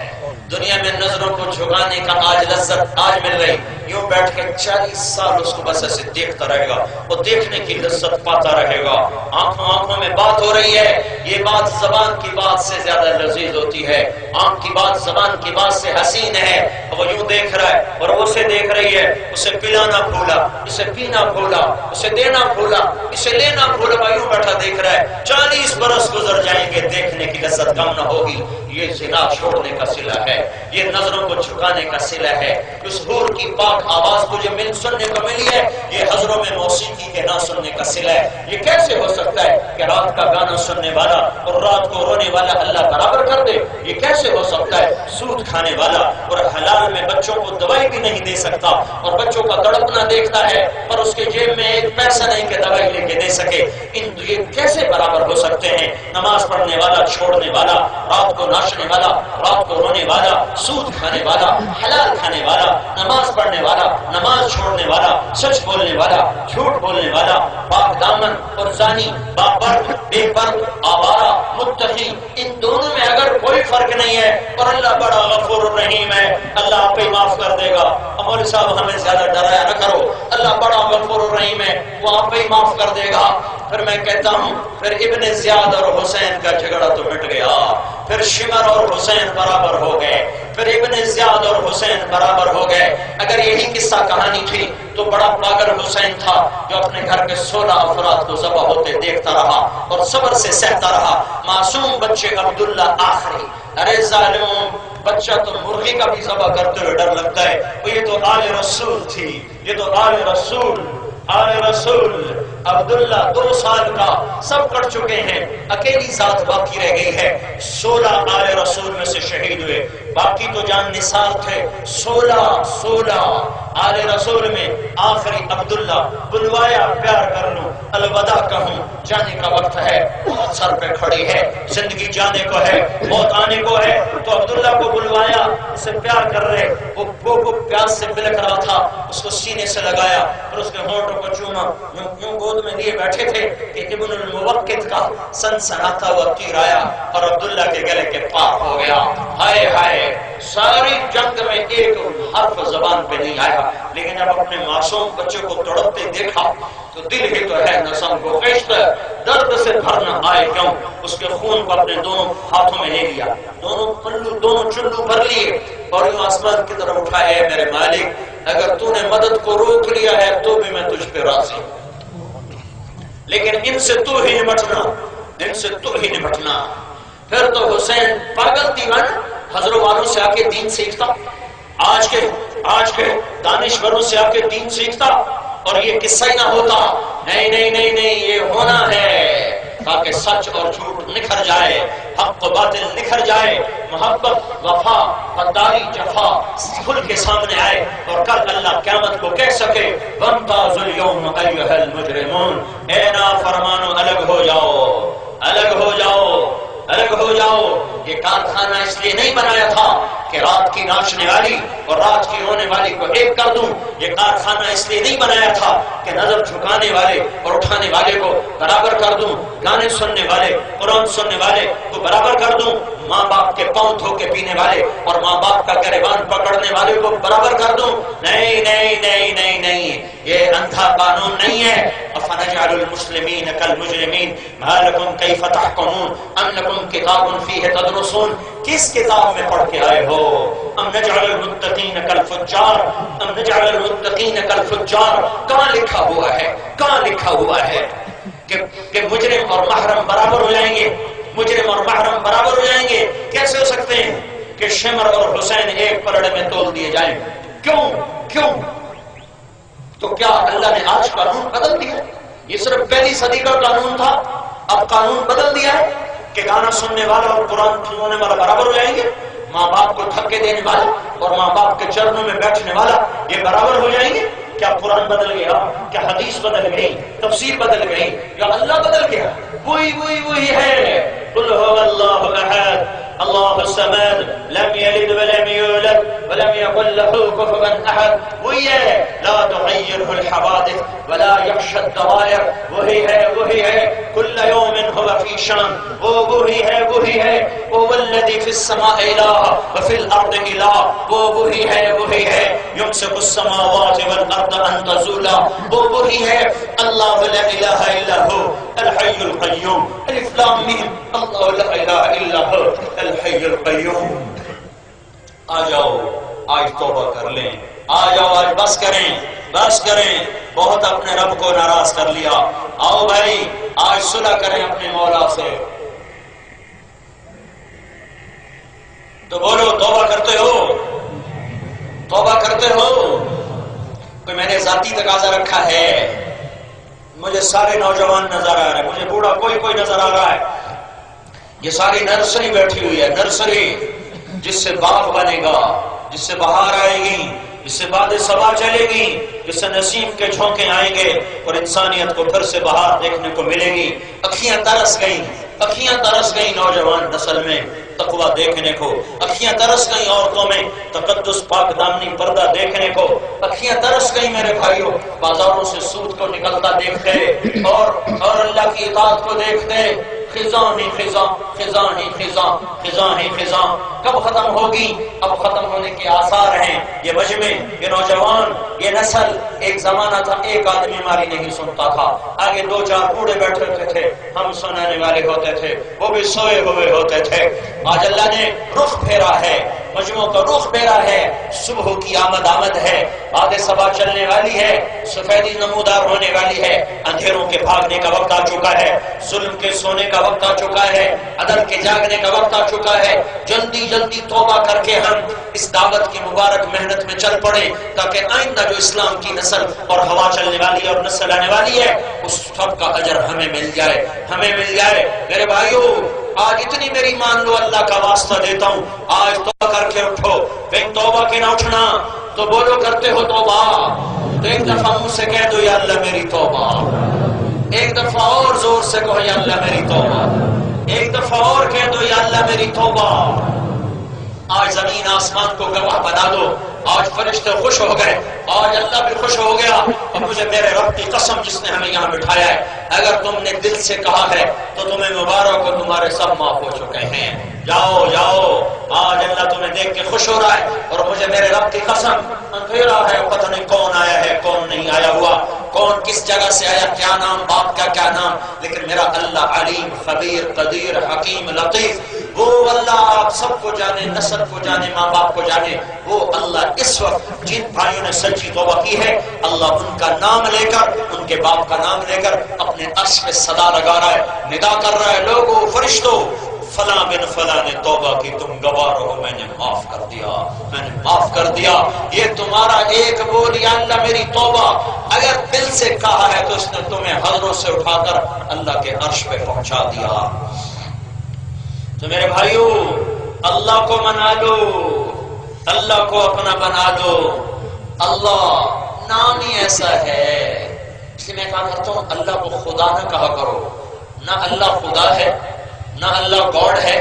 دنیا میں نظروں کو جھکانے کا آج لذت آج مل رہی، یوں بیٹھ کے 40 سال اس کو بس ایسے دیکھتا رہے گا، وہ دیکھنے کی لذت پاتا رہے گا، آنکھوں میں بات ہو رہی ہے، یہ بات زبان کی بات سے زیادہ لذیذ ہوتی ہے، آنکھ کی بات زبان کی بات سے حسین ہے، وہ یوں دیکھ رہا ہے اور وہ اسے دیکھ رہی ہے، اسے پلانا بھولا، اسے پینا بھولا، اسے دینا بھولا، اسے لینا بھولا، وہ یوں بیٹھا دیکھ رہا ہے، 40 برس گزر جائیں گے، دیکھنے کی لذت کم نہ ہوگی۔ یہ زنا چھوڑنے کا صلہ ہے، یہ نظروں کو جھکانے کا صلہ ہے، اس حور کی پاک آواز تجھے سننے کو ملی ہے، یہ حضروں میں موسیقی کے نہ سننے کا صلہ ہے۔ یہ کیسے ہو سکتا ہے کہ رات کا گانا سننے والا اور رات کو رونے والا اللہ برابر کر دے؟ یہ کیسے ہو سکتا ہے سود کھانے والا اور حلال میں بچوں کو دوائی بھی نہیں دے سکتا، اور بچوں کا تڑپنا دیکھتا ہے پر اس کے جیب میں ایک پیسہ نہیں کہ دوائی لے کے دے سکے؟ یہ کیسے برابر ہو سکتے ہیں؟ نماز پڑھنے والا، چھوڑنے والا، رات کو ناچنے والا، رات کو رونے والا، سود کھانے والا، حلال کھانے والا، نماز پڑھنے والا، نماز چھوڑنے والا، سچ بولنے والا، جھوٹ بولنے والا، پاک دامن اور زانی، باپرد، بے پرد، آوارہ، متقی، ان دونوں میں اگر کوئی فرق نہیں ہے اور اللہ بڑا غفور الرحیم ہے، اللہ آپ ہی معاف کر دے گا۔ مولوی صاحب ہمیں زیادہ ڈرایا نہ کرو، اللہ بڑا غفور الرحیم ہے، وہ آپ ہی معاف کر دے گا۔ پھر میں کہتا ہوں پھر ابن زیاد اور حسین کا جھگڑا تو مٹ گیا، پھر شمر اور حسین برابر ہو گئے، پھر ابن زیاد اور حسین برابر ہو گئے۔ اگر یہی قصہ کہانی تھی تو بڑا پاگل حسین تھا جو اپنے گھر کے 16 افراد کو ذبح ہوتے دیکھتا رہا اور صبر سے سہتا رہا۔ معصوم بچے عبداللہ آخری، ارے ظالموں، بچہ تو مرغی کا بھی ذبح کرتے ہوئے ڈر لگتا ہے، یہ تو آل رسول تھی، یہ تو آل رسول، آل رسول۔ عبداللہ 2 سال کا، سب کٹ چکے ہیں، اکیلی ذات باقی رہ گئی ہے۔ 16 آل رسول میں سے شہید ہوئے، باقی تو جان نثار تھے۔ 16 آل رسول میں آخری عبداللہ بلوایا، پیار کر لوں، الوداع کہوں، جانے کا وقت ہے، موت سر پہ کھڑی ہے، زندگی جانے کو ہے، موت آنے کو ہے، تو عبداللہ کو بلوایا، اسے پیار کر رہے، وہ پیاس سے بلک رہا تھا، اس کو سینے سے لگایا اور اس کے ہونٹوں کو چوما، یوں گود میں لیے بیٹھے تھے کہ ابن الموقت کا سنسناتا ہوا تیر آیا اور عبداللہ کے گلے کے پار ہو گیا۔ ہائے ہائے، ساری جنگ میں ایک حرف زبان پہ نہیں آیا، لیکن جب اپنے معصوم بچے کو تڑپتے دیکھا تو دل ہی تو ہے نسم کو خشت، درد سے بھرنا آئے کیوں، اس کے خون کو اپنے دونوں ہاتھوں میں لے لیا، دونوں چلو بھر لیے اور یوں آسمان کی طرف اٹھائے، اے میرے مالک، اگر تو نے مدد کو روک لیا ہے تو بھی میں تجھ پہ راضی ہوں، لیکن ان سے تو ہی نمٹنا، ان سے تو ہی نمٹنا۔ پھر تو حسین پاگل دیوانہ حضرت والوں سے آ کے دین سیکھتا، آج کے دانشوروں سے آ کے دین سیکھتا اور یہ قصہ ہی نہ ہوتا۔ نہیں نہیں نہیں نہیں، یہ ہونا ہے تاکہ سچ اور جھوٹ نکھر جائے، حق و باطل نکھر جائے، محبت، وفا، غداری، جفا کھل کے سامنے آئے اور کل اللہ قیامت کو کہہ سکے وَامْتَازُوا الْيَوْمَ أَيُّهَا الْمُجْرِمُونَ، اے نافرمانو الگ ہو جاؤ، الگ ہو جاؤ، الگ ہو جاؤ۔ یہ کارخانہ اس لیے نہیں بنایا تھا کہ رات کی ناچنے والی اور رات کی رونے والی کو ایک کر دوں، یہ کارخانہ اس لیے نہیں بنایا تھا کہ نظر جھکانے والے اور اٹھانے والے کو برابر کر دوں، گانے سننے والے، قرآن سننے والے کو برابر کر دوں، ماں باپ کے پاؤں دھو کے پینے والے اور ماں باپ کا گریبان پکڑنے والے کو برابر کر دوں۔ نہیں نہیں نہیں نہیں نہیں، یہ اندھا قانون نہیں ہے۔ افنجعل المسلمین کالمجرمین ما لکم کیف تحکمون ام لکم کتاب فیہ تدرسون، کس کتاب میں پڑھ کے آئے ہو؟ ام نجعل المتقین کالفجار، ام نجعل المتقین کالفجار، کہاں لکھا ہوا ہے، کہاں لکھا ہوا ہے کہ مجرم اور محرم برابر ہو جائیں گے، مجرم اور محرم برابر ہو جائیں گے؟ کیسے ہو سکتے ہیں کہ شمر اور حسین ایک پلڑے میں تول دیے جائیں؟ کیوں؟ تو کیا اللہ نے آج قانون بدل دیا؟ یہ صرف پہلی صدی کا قانون تھا، اب قانون بدل دیا ہے کہ گانا سننے والا اور قرآن سننے والا برابر ہو جائیں گے، ماں باپ کو دھکے دینے والا اور ماں باپ کے چرنوں میں بیٹھنے والا یہ برابر ہو جائیں گے؟ کیا قرآن بدل گیا؟ کیا حدیث بدل گئی؟ تفسیر بدل گئی؟ یا اللہ بدل گیا؟ وہی ہے۔ قل هو الله احد الله الصمد لم يلد ولم يولد ولم يكن له كفوا احد، وہی ہے۔ لا تغيره الحوادث ولا يخشى الدوائر، وہی ہے۔ كل يوم هو في شان، وہی ہے۔ هو الذي في السماء اله وفي الارض اله، وہی ہے۔ يمسك السماوات والارض ان تزولا، وہی ہے۔ اللہ لا الہ الا هو الحي القيوم، الف لام میم، اللہ لا الہ الا هو الحي القيوم۔ آ جاؤ آج توبہ کر لیں، آ جاؤ آج بس کریں، بہت اپنے رب کو ناراض کر لیا۔ آؤ بھائی آج صلح کریں اپنے مولا سے۔ تو بولو توبہ کرتے ہو؟ کوئی میں نے ذاتی تقاضا رکھا ہے؟ مجھے سارے نوجوان نظر آ رہے ہیں، مجھے بوڑھا کوئی نظر آ رہا ہے۔ یہ ساری نرسری بیٹھی ہوئی ہے، نرسری جس سے باغ بنے گا، جس سے بہار آئے گی، جس سے باد صبا چلے گی، جس سے نسیم کے جھونکے آئیں گے اور انسانیت کو پھر سے بہار دیکھنے کو ملے گی۔ اکھیاں ترس گئیں نوجوان نسل میں تقویٰ دیکھنے کو، اکھیاں ترس گئیں عورتوں میں تقدس پاک دامنی پردہ دیکھنے کو، اکھیاں ترس گئیں میرے بھائیوں بازاروں سے سود کو نکلتا دیکھتے اور اللہ کی اطاعت کو دیکھتے۔ خزاں ہی خزاں، خزاں ہی خزاں، خزاں ہی خزاں، کب ختم ہوگی؟ اب ختم ہونے کے آثار ہیں۔ یہ مجمع، یہ نوجوان، یہ نسل، ایک زمانہ تھا ایک آدمی ہماری نہیں سنتا تھا، آگے دو چار بوڑھے بیٹھے ہوتے تھے، ہم سنانے والے ہوتے تھے، وہ بھی سوئے ہوئے ہوتے تھے۔ آج اللہ نے رخ پھیرا ہے، مجموع کا رخ پھیرا ہے، صبح کی آمد ہے، آدھے صبح چلنے والی ہے، سفیدی نمودار ہونے والی ہے، اندھیروں کے بھاگنے کا وقت آ چکا ہے، ظلم کے سونے کا وقت آ چکا ہے، عدل کے جاگنے کا وقت آ چکا ہے۔ جلدی جلدی توبہ کر کے ہم اس دعوت کی مبارک محنت میں چل پڑے، تاکہ آئندہ جو اسلام کی نسل اور ہوا چلنے والی اور نسل آنے والی ہے اس سب کا اجر ہمیں مل جائے، ہمیں مل جائے۔ میرے بھائیو، آج اتنی میری مان لو، اللہ کا واسطہ دیتا ہوں، آج توبہ کر کے اٹھو۔ پھر توبہ کے نہ اٹھنا تو بولو کرتے ہو توبہ، تو ایک دفعہ منہ سے کہہ دو یا اللہ میری توبہ، ایک دفعہ اور زور سے کہو یا اللہ میری توبہ، ایک دفعہ اور کہہ دو یا اللہ میری توبہ۔ آج زمین آسمان کو گواہ بنا دو، آج فرشتے خوش ہو گئے، آج اللہ بھی خوش ہو گیا، اور مجھے میرے رب کی قسم جس نے ہمیں یہاں بٹھایا ہے، اگر تم نے دل سے کہا ہے تو تمہیں مبارک ہو، تمہارے سب معاف ہو چکے ہیں۔ جاؤ جاؤ، آج اللہ تمہیں دیکھ کے خوش ہو رہا ہے، اور مجھے میرے رب کی قسم اندھیرا ہے، پتہ نہیں کون آیا ہے کون نہیں آیا ہوا، کون کس جگہ سے آیا، کیا نام، باپ کا کیا نام، لیکن میرا اللہ علیم خبیر قدیر حکیم لطیف، وہ اللہ آپ سب کو جانے، نسل کو جانے، ماں باپ کو جانے، وہ اللہ اس وقت جن بھائیوں نے سچی توبہ کی ہے، اللہ ان کا نام لے کر، ان کے باپ کا نام لے کر اپنے عرش پہ صدا لگا رہا ہے، ندا کر رہا ہے، لوگوں فرشتوں، فلاں بن فلاں نے توبہ کی، تم گوار ہو، میں نے معاف کر دیا، میں نے معاف کر دیا۔ یہ تمہارا ایک بول یا اللہ میری توبہ اگر دل سے کہا ہے تو اس نے تمہیں حضروں سے اٹھا کر اللہ کے عرش پہ پہنچا دیا۔ تو میرے بھائیو، اللہ کو منا لو، اللہ کو اپنا بنا دو۔ اللہ نام ہی ایسا ہے، اس لیے میں کہا کرتا ہوں اللہ کو خدا نہ کہا کرو، نہ اللہ خدا ہے، نہ اللہ گاڈ ہے،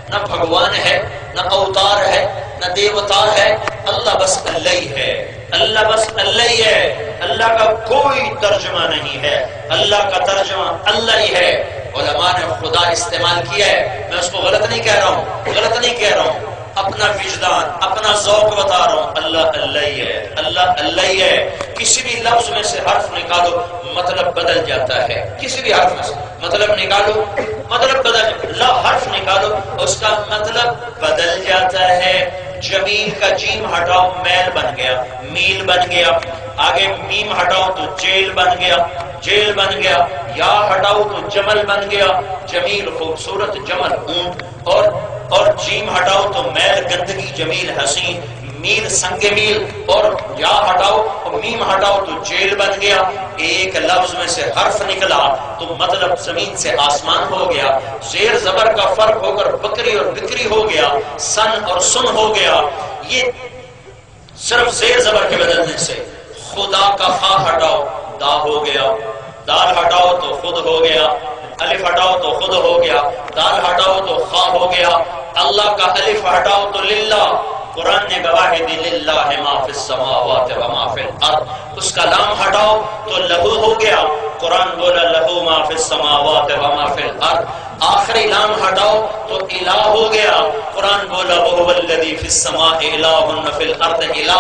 نہ بھگوان ہے، نہ اوتار ہے، نہ دیوتا ہے، اللہ بس اللہ ہی ہے، اللہ بس اللہ ہی ہے، اللہ کا کوئی ترجمہ نہیں ہے، اللہ کا ترجمہ اللہ ہی ہے۔ علماء نے خدا استعمال کیا ہے، میں اس کو غلط نہیں کہہ رہا ہوں، غلط نہیں کہہ رہا ہوں، اپنا وجدان، اپنا ذوق بتا رہا ہوں، اللہ اللہ ہی ہے، اللہ اللہ ہی ہے۔ کسی بھی لفظ میں سے حرف نکالو مطلب بدل جاتا ہے، کسی بھی حرف میں سے مطلب نکالو مطلب بدل، حرف نکالو اس کا مطلب بدل جاتا ہے۔ جمیل کا جیم ہٹاؤ میل بن گیا، میل بن گیا، آگے میم ہٹاؤ تو جیل بن گیا، جیل بن گیا، یا ہٹاؤ تو جمل بن گیا، جمیل خوبصورت، جمل اونٹ، اور جیم ہٹاؤ تو میل گندگی، جمیل حسین، میل سنگ میل، اور یا ہٹاؤ اور میم ہٹاؤ تو جیل بن گیا۔ ایک لفظ میں سے حرف نکلا تو مطلب زمین سے آسمان ہو گیا، زیر زبر کا فرق ہو کر بکری اور بکری ہو گیا، سن اور سن ہو گیا۔ یہ صرف زیر زبر کے بدلنے سے۔ خدا کا خا ہٹاؤ دا ہو گیا، دال ہٹاؤ تو خود ہو گیا، الف ہٹاؤ تو خود ہو گیا، دال ہٹاؤ تو خا ہو گیا، اللہ کا الف ہٹاؤ تو للہ، قرآن نے گواہی دی للہ ما فی السماوات و ما فی الارض، اس کا لام ہٹاؤ تو لہو ہو گیا، قرآن بولا لہو ما فی السماوات و ما فی الارض، آخری لام ہٹاؤ تو الہ ہو گیا، قرآن بولا وہو الذی فی السماء الہ و فی الارض الہ۔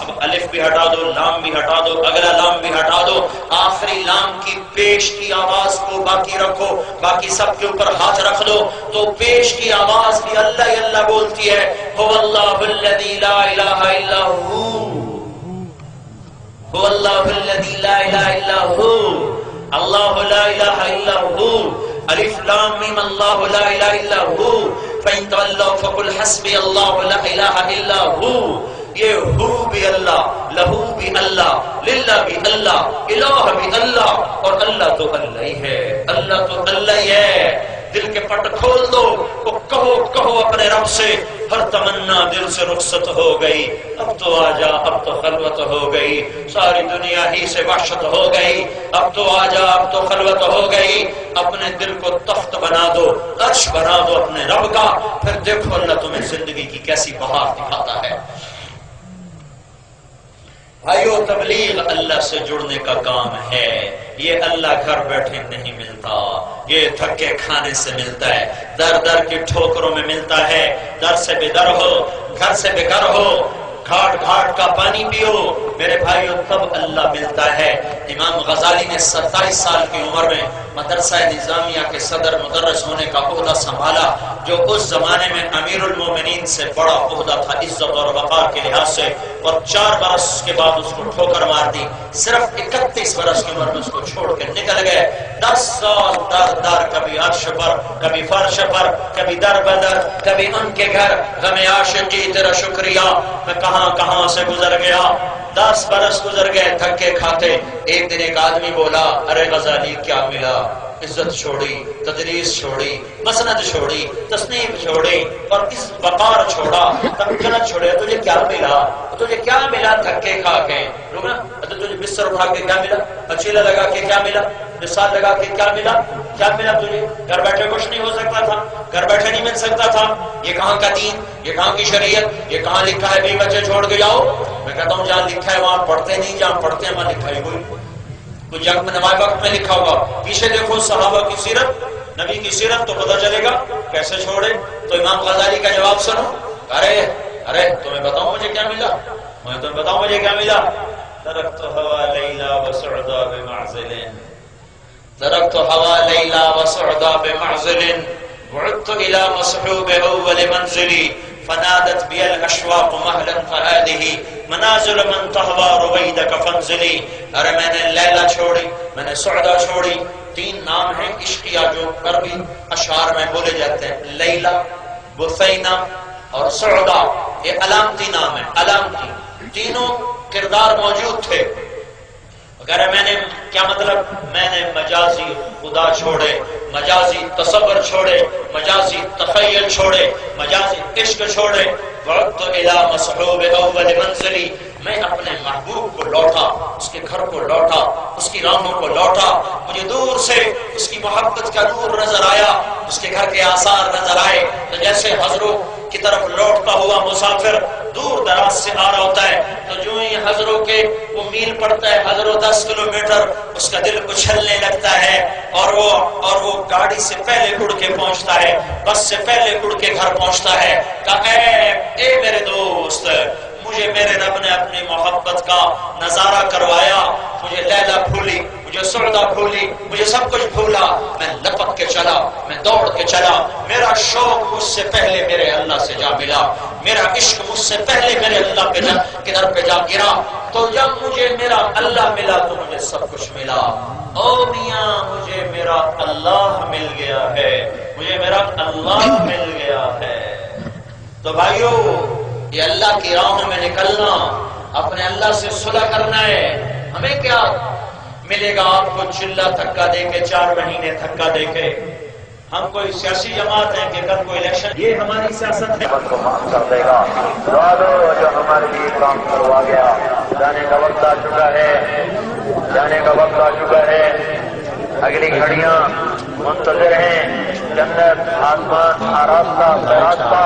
اب الف بھی ہٹا دو، لام بھی ہٹا دو، اگلا لام بھی ہٹا دو، آخری لام کی پیش کی آواز کو باقی رکھو، باقی سب کے اوپر ہاتھ رکھ دو، تو پیش کی آواز بھی اللہ ہی اللہ بولتی ہے، هو اللہ الذی لا الہ الا ہو، هو اللہ الذی لا الہ الا ہو، اللہ لا الہ الا ہو، الف لام میم اللہ لا الہ الا ہو، فإن تولوا فقل حسبی اللہ لا الہ الا ہو۔ یہ ہو بھی اللہ، لہو بھی اللہ، للہ بھی اللہ، الہ بھی اللہ، اور اللہ تو اللہ ہی ہے، اللہ تو اللہ ہی ہے۔ دل کے پٹ کھول دو، کہو اپنے رب سے، ہر تمنا دل سے رخصت ہو گئی، اب تو آجا، اب تو خلوت ہو گئی، ساری دنیا ہی سے وحشت ہو گئی، اب تو آجا، اب تو خلوت ہو گئی، اپنے دل کو تخت بنا دو، عرش بنا دو اپنے رب کا، پھر دیکھو اللہ تمہیں زندگی کی کیسی بہار دکھاتا ہے۔ بھائیو تبلیغ اللہ سے جڑنے کا کام ہے، یہ اللہ گھر بیٹھے نہیں ملتا، یہ دھکے کھانے سے ملتا ہے، در در کی ٹھوکروں میں ملتا ہے، در سے بے در ہو، گھر سے بے گھر ہو، گھاٹ گھاٹ کا پانی پیو میرے بھائیو، تب اللہ ملتا ہے۔ امام غزالی نے 27 سال کی عمر میں مدرسہ نظامیہ کے صدر مدرس ہونے کا عہدہ سنبھالا، جو اس زمانے میں امیر المومنین سے بڑا عہدہ تھا عزت اور وقار کے لحاظ سے، اور 4 برس کے بعد اس کو ٹھوکر مار دی، صرف 31 برس کی عمر میں اس کو چھوڑ کے نکل گئے۔ 10 سال در در، کبھی عرش پر، کبھی فرش پر، کبھی در بدر، کبھی ان کے گھر، غم عاشقی تیرا شکریہ، میں کہاں کہاں سے گزر گیا۔ 10 برس گزر گئے دھکے کھاتے۔ ایک دن ایک آدمی بولا، ارے غزالی کیا ملا؟ عزت چھوڑی، تدریس چھوڑی، مسند چھوڑی، تصنیف چھوڑی، اور اس وقار چھوڑا، تمکنت چھوڑے، تجھے کیا ملا؟ تجھے کیا ملا دھکے کھا کے؟ لوگ نا تجھے بستر اٹھا کے کیا ملا؟ اچیلا لگا کے کیا ملا؟ مثال لگا کے کیا ملا؟ کیا ملا تجھے؟ گھر بیٹھے کچھ نہیں ہو سکتا تھا، گھر بیٹھے نہیں مل سکتا تھا۔ یہ کہاں کا دین، یہ کہاں کی شریعت، یہ کہاں لکھا ہے بھی بچے چھوڑ کے جاؤ؟ میں کہتا ہوں جہاں لکھا ہے وہاں پڑھتے نہیں، جہاں پڑھتے ہیں وہاں لکھا ہے کوئی جنگ میں نماز وقت میں لکھا ہوگا، پیچھے دیکھو صحابہ کی سیرت، نبی کی سیرت، تو پتہ چلے گا کیسے چھوڑے۔ تو امام غزالی کا جواب سنو، ارے تمہیں بتاؤں مجھے کیا ملا، میں تمہیں بتاؤں مجھے کیا ملا؟ ترکت ہوا لیلا وسعدا بمعزل، ترکت ہوا لیلا وسعدا بمعزل، وعدت الى مصحوب اول منزلی، فنادت بی الاشواق مہلا فهذه منازل من تهوى رویدک فانزلی۔ ارے میں نے لیلا چھوڑی، میں نے سعدا چھوڑی۔ 3 نام ہیں عشقیہ جو عربی اشعار میں بولے جاتے ہیں، لیلا، بثینہ اور سعدا، یہ علامتی نام ہے، علامتی، تینوں کردار موجود تھے۔ اگر میں نے کیا مطلب، میں نے مجازی خدا چھوڑے، مجازی تصور چھوڑے، مجازی تخیل چھوڑے، مجازی عشق چھوڑے۔ وعدت الى مصحوب اول منزلی، میں اپنے محبوب کو لوٹا، اس کے گھر کو لوٹا، اس کی راہوں کو لوٹا۔ مجھے دور سے اس کی محبت کا نور نظر آیا، اس کے گھر کے آثار نظر آئے، تو جیسے حضروں کی طرف لوٹتا ہوا مسافر دور دراز سے آ رہا ہوتا ہے، تو جو ہی حضروں کے وہ میل پڑتا ہے، حضروں 10 کلومیٹر، اس کا دل اچھلنے لگتا ہے، اور وہ گاڑی سے پہلے اڑ کے پہنچتا ہے، بس سے پہلے اڑ کے گھر پہنچتا ہے۔ کہا اے میرے دوست، مجھے میرے رب نے اپنی محبت کا نظارہ کروایا، مجھے لیلا بھولی، مجھے سعدا بھولی، مجھے سب کچھ بھولا، میں لپک کے چلا، میں دوڑ کے چلا، میرا شوق مجھ سے پہلے میرے اللہ سے جا ملا، میرا عشق مجھ سے پہلے میرے اللہ کے در پہ جا گرا، تو جب مجھے میرا اللہ ملا تو مجھے سب کچھ ملا۔ او میاں مجھے میرا اللہ مل گیا ہے، مجھے میرا اللہ مل گیا ہے۔ تو بھائیو، یہ اللہ کی راہوں میں نکلنا، اپنے اللہ سے صلح کرنا ہے۔ ہمیں کیا ملے گا؟ آپ کو چلا دھکا دے کے 4 مہینے دھکا دے کے، ہم کوئی سیاسی جماعت ہیں کہ کل کوئی الیکشن، یہ ہماری سیاست ہے۔ کو معاف کر دے گا، دعا دو جو ہمارے لیے کام کروا گیا۔ جانے کا وقت آ چکا ہے، جانے کا وقت آ چکا ہے، اگلی گھڑیاں منتظر ہیں۔ جنت، آسمان، آراستہ، فراستہ،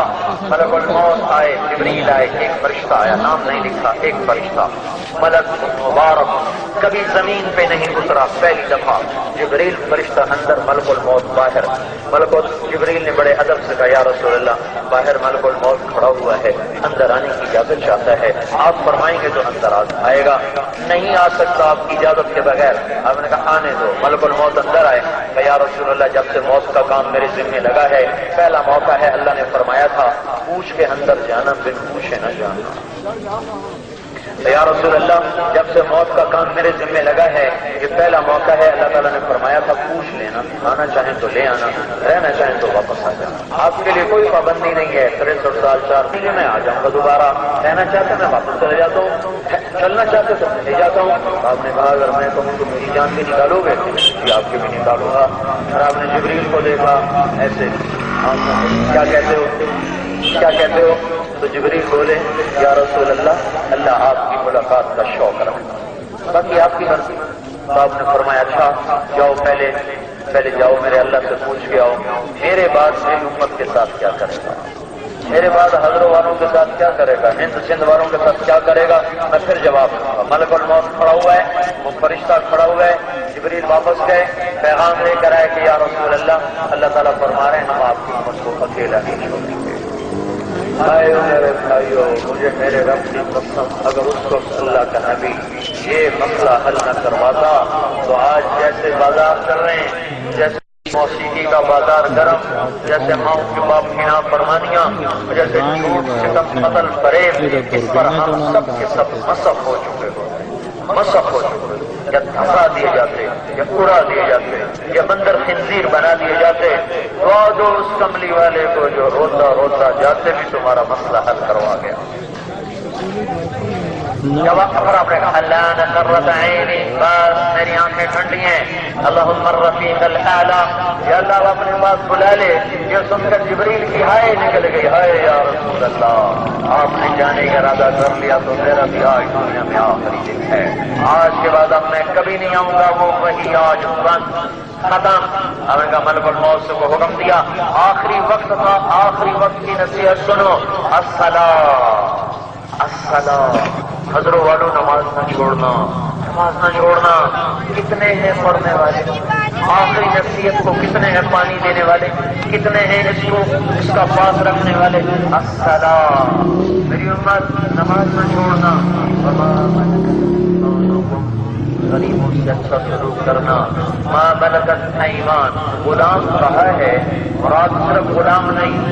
ملک الموت آئے، جبریل آئے، ایک فرشتہ آیا، نام نہیں لکھا، ایک فرشتہ ملک مبارک، کبھی زمین پہ نہیں اترا، پہلی دفعہ جبریل فرشتہ اندر، ملک الموت باہر۔ ملک جبریل نے بڑے ادب سے کہا یا رسول اللہ، باہر ملک الموت کھڑا ہوا ہے، اندر آنے کی اجازت چاہتا ہے، آپ فرمائیں گے تو اندر آئے گا، نہیں آ سکتا آپ کی اجازت کے بغیر۔ آپ نے کہا آنے دو۔ ملک الموت اندر آئے، کہ یا رسول اللہ جب سے موت کا کام میرے ذمہ لگا ہے، پہلا موقع ہے، اللہ نے فرمایا تھا پوچھ کے اندر جانا، بن پوچھے نہ جانا۔ یا رسول اللہ جب سے موت کا کام میرے ذمہ لگا ہے، یہ پہلا موقع ہے، اللہ تعالیٰ نے فرمایا تھا پوچھ لینا، آنا چاہیں تو لے آنا، رہنا چاہیں تو واپس آ جانا۔ آپ کے لیے کوئی پابندی نہیں ہے، 63 سال 4 مہینے میں آ جاؤں گا دوبارہ، رہنا چاہتے میں واپس چلے جاتا ہوں، چلنا چاہتے تو لے جاتا ہوں۔ آپ نے کہا اگر میں کہوں تو میری جان بھی نکالو گے؟ جی آپ کی بھی نکالوں گا۔ اور آپ نے جبریل کو دیکھا ایسے، کیا کہتے ہو، کیا کہتے ہو؟ تو جبریل بولے یا رسول اللہ، اللہ آپ کی ملاقات کا شوق رکھتا، باقی آپ کی مرضی۔ تو آپ نے فرمایا اچھا جاؤ، پہلے جاؤ میرے اللہ سے پوچھ کے آؤ میرے بعد میری امت کے ساتھ کیا کرے گا۔ میرے بعد حضرت والوں کے ساتھ کیا کرے گا، ہند سندھ والوں کے ساتھ کیا کرے گا؟ میں پھر جواب دوں گا۔ ملک الموت کھڑا ہوا ہے، وہ فرشتہ کھڑا ہوا ہے، جبریل واپس گئے، پیغام لے کر آئے کہ یا رسول اللہ، اللہ تعالیٰ فرما رہے ہیں ہم آپ کی امت کو اکیلا نہیں چھوڑیں گے۔ آئے میرے بھائیو، مجھے میرے رب کی قسم، اگر اس وقت اللہ کا نبی یہ مسئلہ حل نہ کرواتا تو آج جیسے بازار چل رہے ہیں، جیسے موسیقی کا بازار گرم، جیسے ماؤں کے باپ کی نافرمانیاں، جیسے جھوٹ ستم قتل فریب، اس پر ہم سب کے سب مسخ ہو چکے ہوتے، مسخ ہو چکے، یا دھسا دیے جاتے، یا اڑا دیے جاتے، یا بندر خنزیر بنا دیے جاتے۔ دعا دو اس کملی والے کو جو روتا روتا جاتے بھی تمہارا مسئلہ حل کروا گیا۔ جب اپنے اللہ نے قرۃ عینی، بس میری آنکھیں ٹھنڈی ہیں، اللہم الرفیق الاعلیٰ، یا اللہ اپنے پاس بلا لے۔ یہ سن کر جبریل کی ہائے نکل گئی، ہائے یا رسول اللہ، آپ نے جانے کا ارادہ کر لیا تو میرا بھی آج دنیا میں آخری دن ہے، آج کے بعد اب میں کبھی نہیں آؤں گا، وہ وہی آج بند ختم۔ ہمیں کا ملک الموت سے کو حکم دیا، آخری وقت تھا، آخری وقت کی نصیحت سنو، الصلاۃ، حضرت والوں نماز نہ چھوڑنا، نماز نہ چھوڑنا۔ کتنے ہیں پڑھنے والے، آخری نصیحت کو کتنے ہیں پانی دینے والے، کتنے ہیں اس کو اس کا پاس رکھنے والے۔ الصلاۃ، میری امت نماز نہ چھوڑنا، غریبوں سے اچھا سلوک کرنا، ما ملکت ایمان، غلام کہا ہے، مراد صرف غلام نہیں